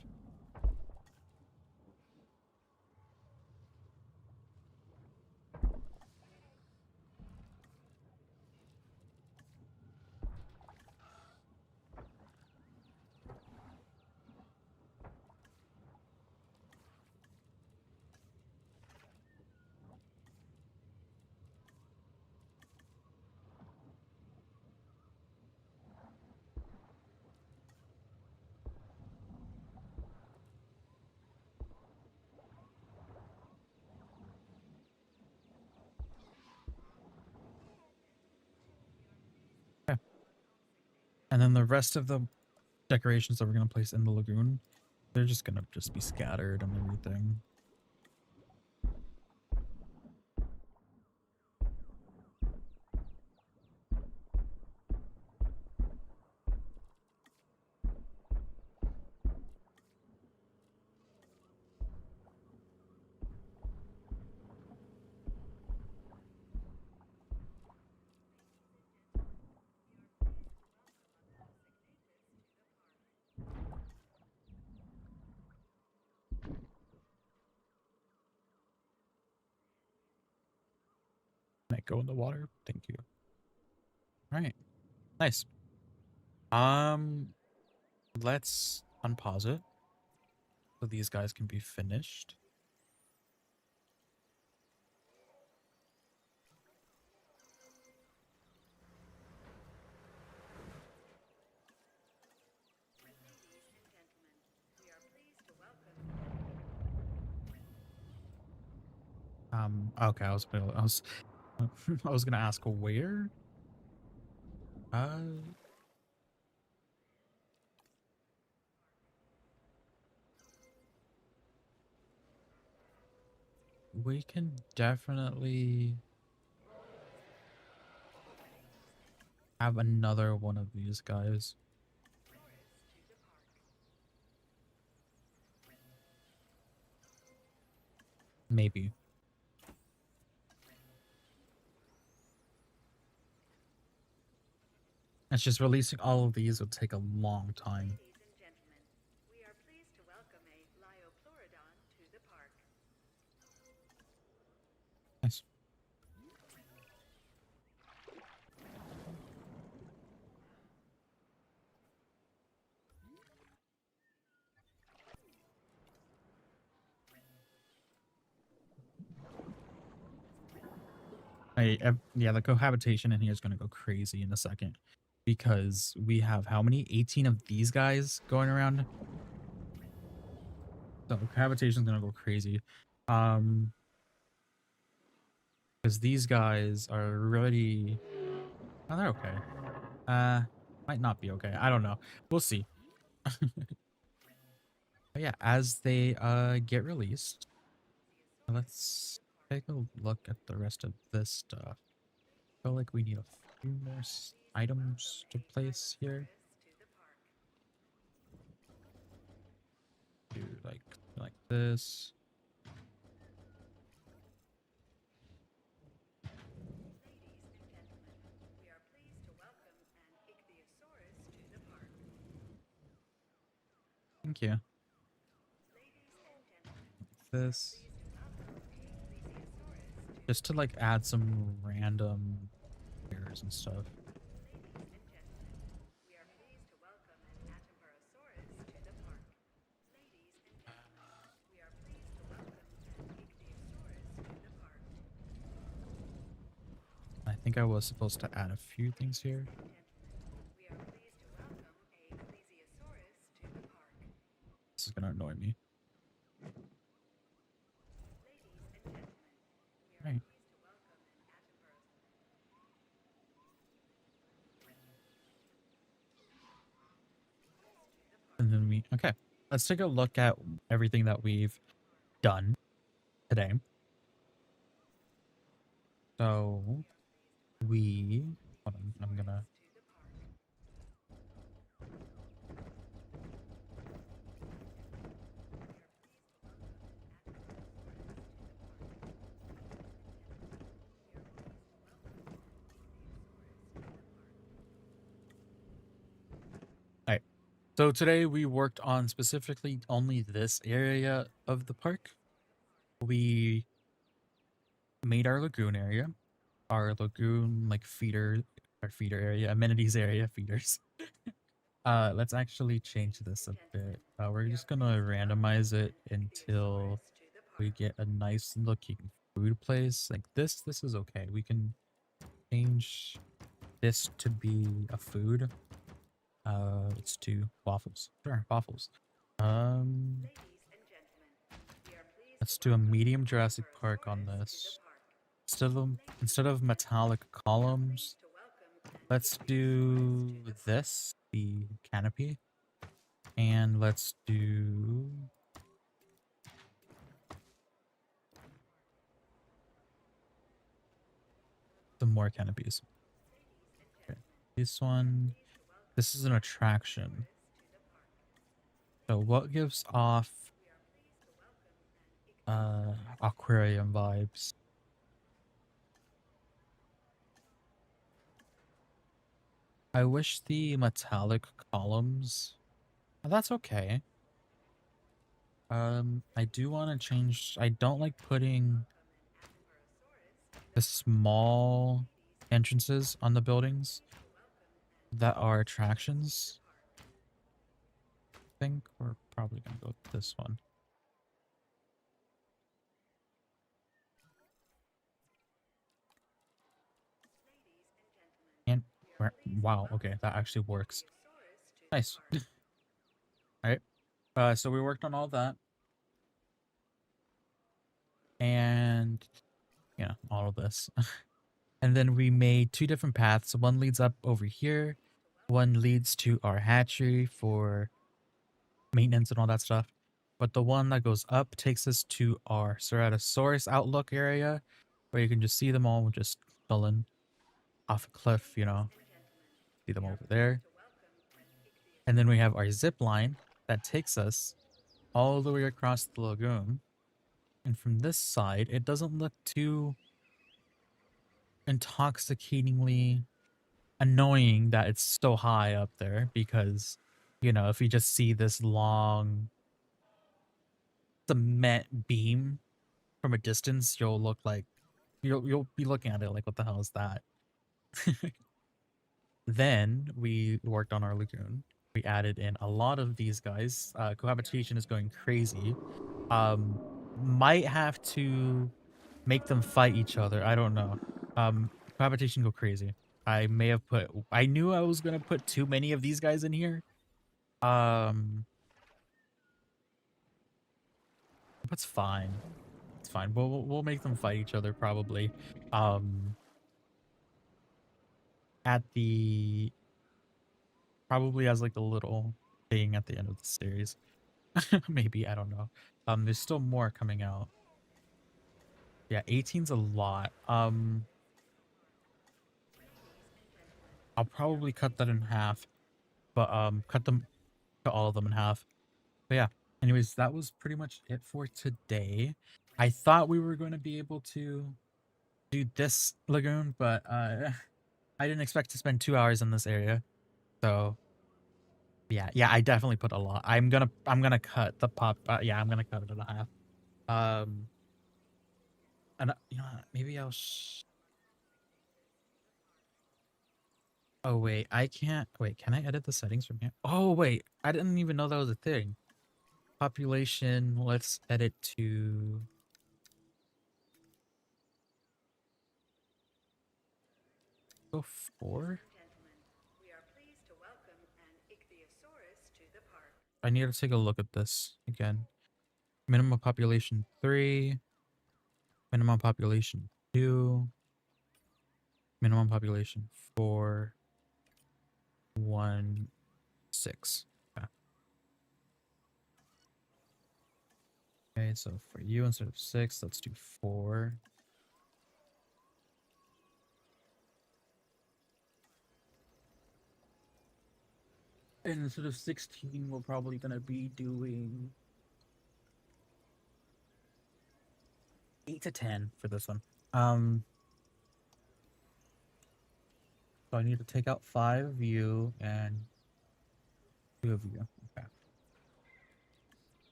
Okay. And then the rest of the decorations that we're going to place in the lagoon, they're just going to just be scattered and everything. Might go in the water. Thank you. All right. Nice. Let's unpause it so these guys can be finished. Ladies and gentlemen, we are pleased to welcome. Okay, I was gonna ask where. Uh, we can definitely have another one of these guys. Maybe. It's just releasing all of these would take a long time. Ladies and gentlemen, we are pleased to welcome a Liopleurodon to the park. Nice. Yeah, the cohabitation in here is gonna go crazy in a second because we have how many? 18 of these guys going around. So cohabitation is gonna go crazy. Because these guys are already. Oh, they're okay. Might not be okay. I don't know. We'll see. But yeah, as they get released, let's take a look at the rest of this stuff. Feel like we need a few more items to place here. Do like this. Ladies and gentlemen, we are pleased to welcome an Ichthyosaurus to the park. Thank you. Ladies and gentlemen, This pleased to welcome a Plesiosaurus to just to like add some random pairs and stuff. Ladies and gentlemen, we are pleased to welcome an Atomperosaurus to the park. Ladies and gentlemen, we are pleased to welcome an Ichthyosaurus to the park. I think I was supposed to add a few things here. Ladies and gentlemen, we are pleased to welcome a Plesiosaurus to the park. This is gonna annoy me. Ladies and gentlemen, we are Right. pleased to welcome an Atomperosaurus. And then okay. Let's take a look at everything that we've done today. So hold on, I'm gonna All right. So today we worked on specifically only this area of the park. We made our lagoon area, our lagoon like feeder, our feeder area, amenities area, feeders. Let's actually change this a bit. We're just gonna randomize it until we get a nice looking food place. Like this is okay. We can change this to be a food. Let's do waffles. Sure, waffles. Um, let's do a medium Jurassic Park on this. Instead of metallic columns, let's do this, the canopy, and let's do some more canopies. Okay. This one, this is an attraction. So what gives off aquarium vibes? I wish the metallic columns. That's okay. I do want to change. I don't like putting the small entrances on the buildings that are attractions. I think we're probably gonna go with this one. And wow, okay, that actually works. Nice. All right. So we worked on all that, and yeah, all of this, and then we made two different paths. One leads up over here. One leads to our hatchery for maintenance and all that stuff. But the one that goes up takes us to our Ceratosaurus outlook area, where you can just see them all just chilling off a cliff, you know, see them over there. And then we have our zip line that takes us all the way across the lagoon. And from this side, it doesn't look too intoxicatingly annoying that it's so high up there because, you know, if you just see this long cement beam from a distance, you'll look like you'll be looking at it like, what the hell is that? Then we worked on our lagoon. We added in a lot of these guys. Cohabitation is going crazy. Might have to make them fight each other. I don't know. Cohabitation go crazy. I may have put. I knew I was gonna put too many of these guys in here. Um, that's fine. It's fine. We'll make them fight each other probably. Um, at the probably as like a little thing at the end of the series. Maybe, I don't know. There's still more coming out. Yeah, 18's a lot. I'll probably cut that in half, but cut all of them in half. But yeah, anyways, that was pretty much it for today. I thought we were going to be able to do this lagoon, but I didn't expect to spend 2 hours in this area. So yeah, I definitely put a lot. I'm gonna cut the pop. Yeah, I'm gonna cut it in half. Um, and you know, maybe I'll. Oh wait, I can't. Wait, can I edit the settings from here? Oh wait, I didn't even know that was a thing. Population. Let's edit to. Go 4. I need to take a look at this again. Minimum population 3. Minimum population 2. Minimum population 4. 1. 6. Okay. Okay, so for you, instead of 6, let's do 4. And instead of 16, we're probably gonna be doing 8 to 10 for this one. So I need to take out 5 of you and 2 of you. Okay.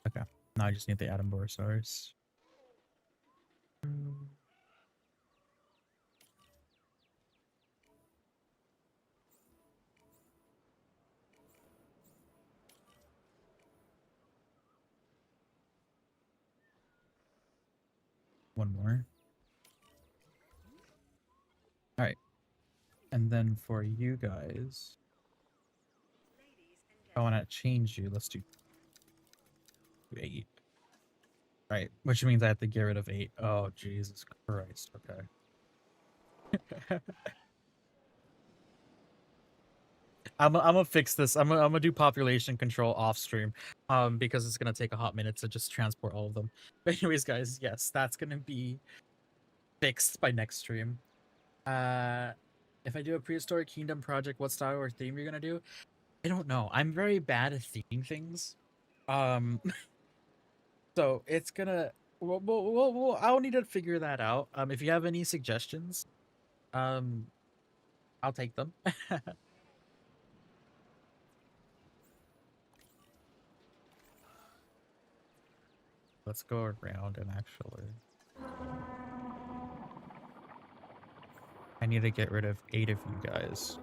Okay. Now I just need the Atombosaurus. One more. All right. And then for you guys, I want to change you. Let's do 8. Right. Which means I have to get rid of 8. Oh, Jesus Christ. Okay. I'm gonna fix this. I'm gonna do population control off stream, because it's gonna take a hot minute to just transport all of them. But anyways, guys, yes, that's gonna be fixed by next stream. If I do a prehistoric kingdom project, what style or theme you're gonna do? I don't know. I'm very bad at theming things. Um, so it's gonna. I'll need to figure that out. If you have any suggestions, um, I'll take them. Let's go around and actually. I need to get rid of 8 of you guys.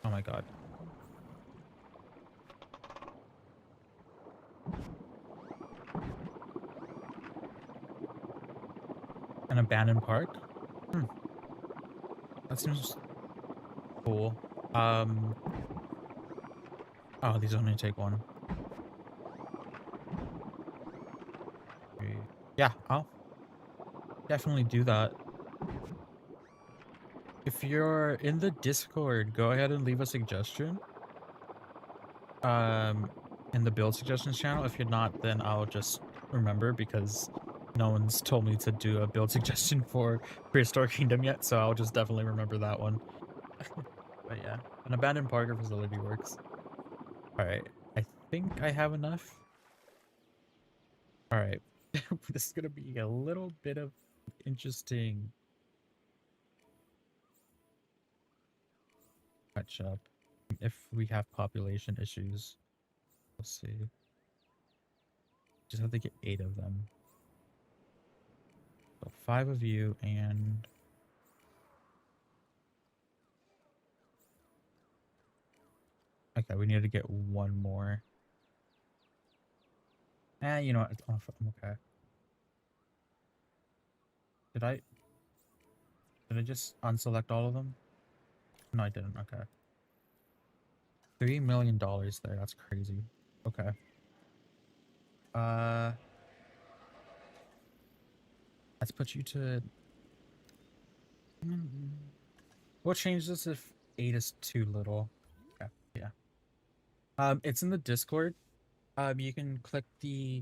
Oh my god. An abandoned park? Hmm. That seems cool. Oh, these only take one. Yeah, I'll definitely do that. If you're in the Discord, go ahead and leave a suggestion. In the build suggestions channel. If you're not, then I'll just remember because no one's told me to do a build suggestion for Prehistoric Kingdom yet, so I'll just definitely remember that one. But yeah, an abandoned park or facility works. Alright, I think I have enough. Alright, this is gonna be a little bit of interesting catch up if we have population issues. We'll see. Just have to get 8 of them. So 5 of you and okay, we need to get 1 more. You know what? It's off. I'm okay. Did I just unselect all of them? No, I didn't. Okay. $3 million there. That's crazy. Okay. Uh, let's put you to. We'll change this if 8 is too little. Okay. Yeah. It's in the Discord. You can click the.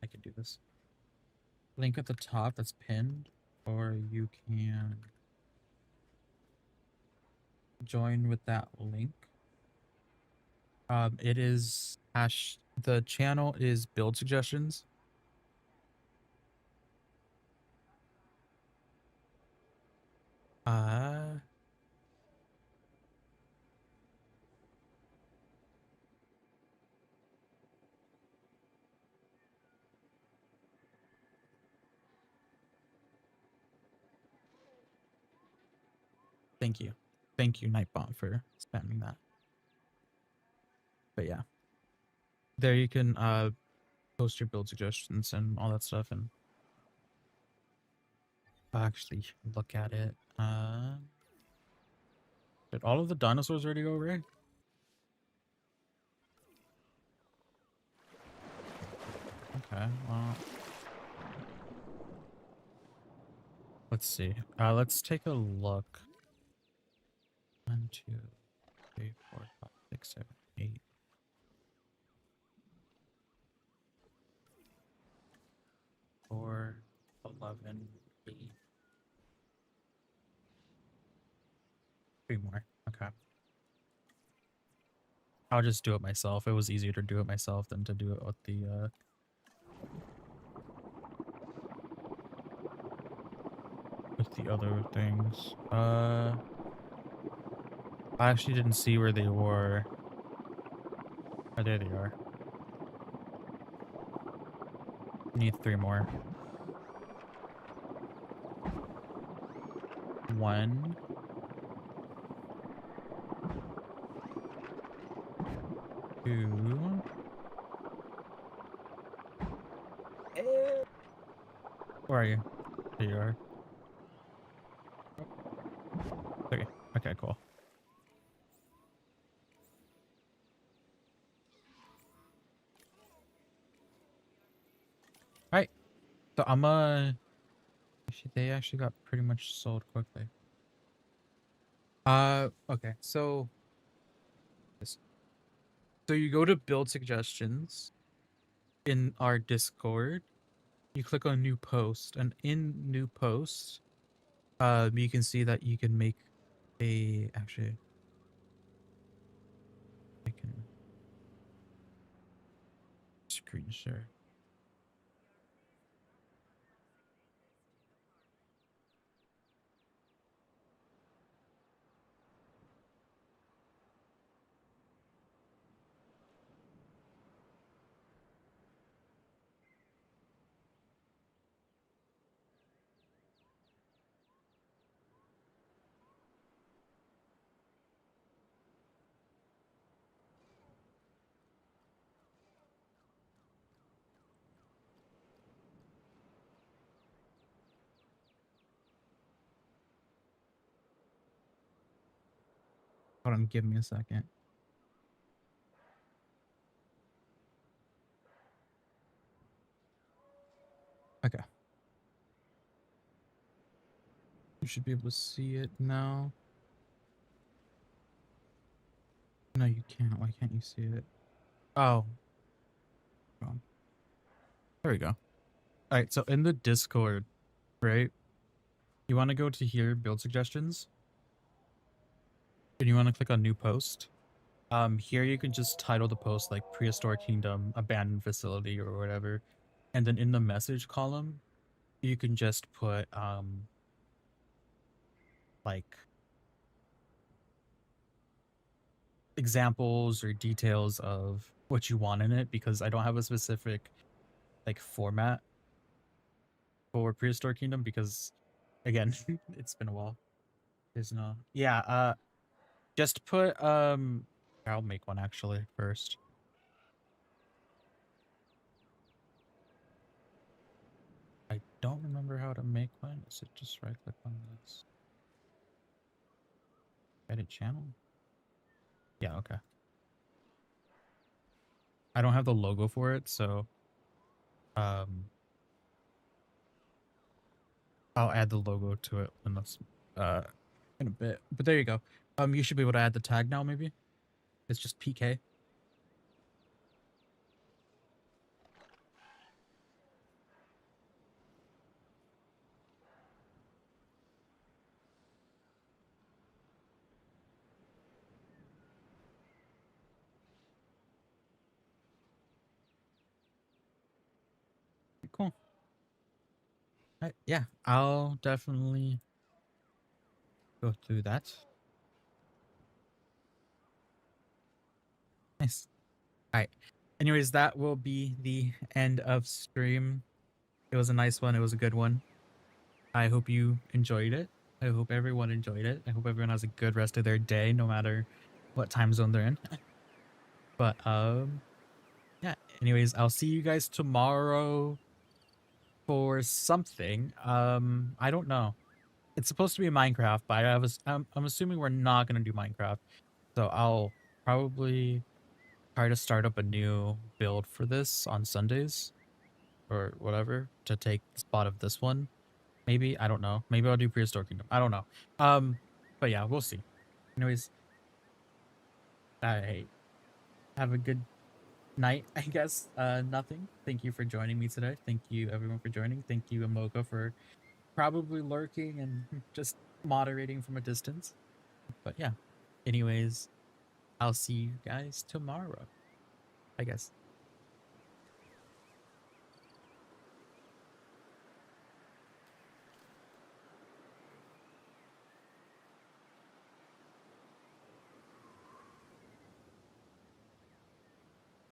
I can do this. Link at the top that's pinned, or you can join with that link. It is the channel is build suggestions. Uh Thank you. Thank you, Nightbomb, for spamming that. But yeah. There you can post your build suggestions and all that stuff, and I'll actually look at it. Did all of the dinosaurs already go away? Okay, well, let's see. Let's take a look. 1, 2, 3, 4, 5, 6, 7, 8. 4, 11, 8. 3 more. Okay. I'll just do it myself. It was easier to do it myself than to do it with the other things. I actually didn't see where they were. Oh, there they are. Need 3 more. 1. 2. Where are you? There you are. Okay. Okay, cool. Alright. So I'm they actually got pretty much sold quickly. Okay, so you go to build suggestions in our Discord, you click on new post, and in new post you can see that you can make a actually I can screen share. Hold on, give me a second. Okay. You should be able to see it now. No, you can't. Why can't you see it? Oh. Hold on. There we go. All right. So in the Discord, right? You want to go to here, build suggestions, and you want to click on new post. Here you can just title the post like prehistoric kingdom, abandoned facility, or whatever. And then in the message column, you can just put like examples or details of what you want in it, because I don't have a specific like format for prehistoric kingdom, because again, it's been a while. There's no, yeah, just put I'll make one actually first. I don't remember how to make one. Is it just right click on this? Edit channel? Yeah, okay. I don't have the logo for it, so um I'll add the logo to it in this in a bit. But there you go. You should be able to add the tag now, maybe. It's just PK. Cool. Yeah, I'll definitely go through that. Nice. All right. Anyways, that will be the end of stream. It was a nice one. It was a good one. I hope you enjoyed it. I hope everyone enjoyed it. I hope everyone has a good rest of their day, no matter what time zone they're in. But yeah. Anyways, I'll see you guys tomorrow for something. I don't know. It's supposed to be Minecraft, but I'm assuming we're not gonna do Minecraft. So I'll probably try to start up a new build for this on Sundays or whatever to take the spot of this one. Maybe, I don't know. Maybe I'll do Prehistoric Kingdom. I don't know. But yeah, we'll see. Anyways, I have a good night, I guess. Nothing. Thank you for joining me today. Thank you everyone for joining. Thank you Amoka for probably lurking and just moderating from a distance. But yeah. Anyways, I'll see you guys tomorrow, I guess.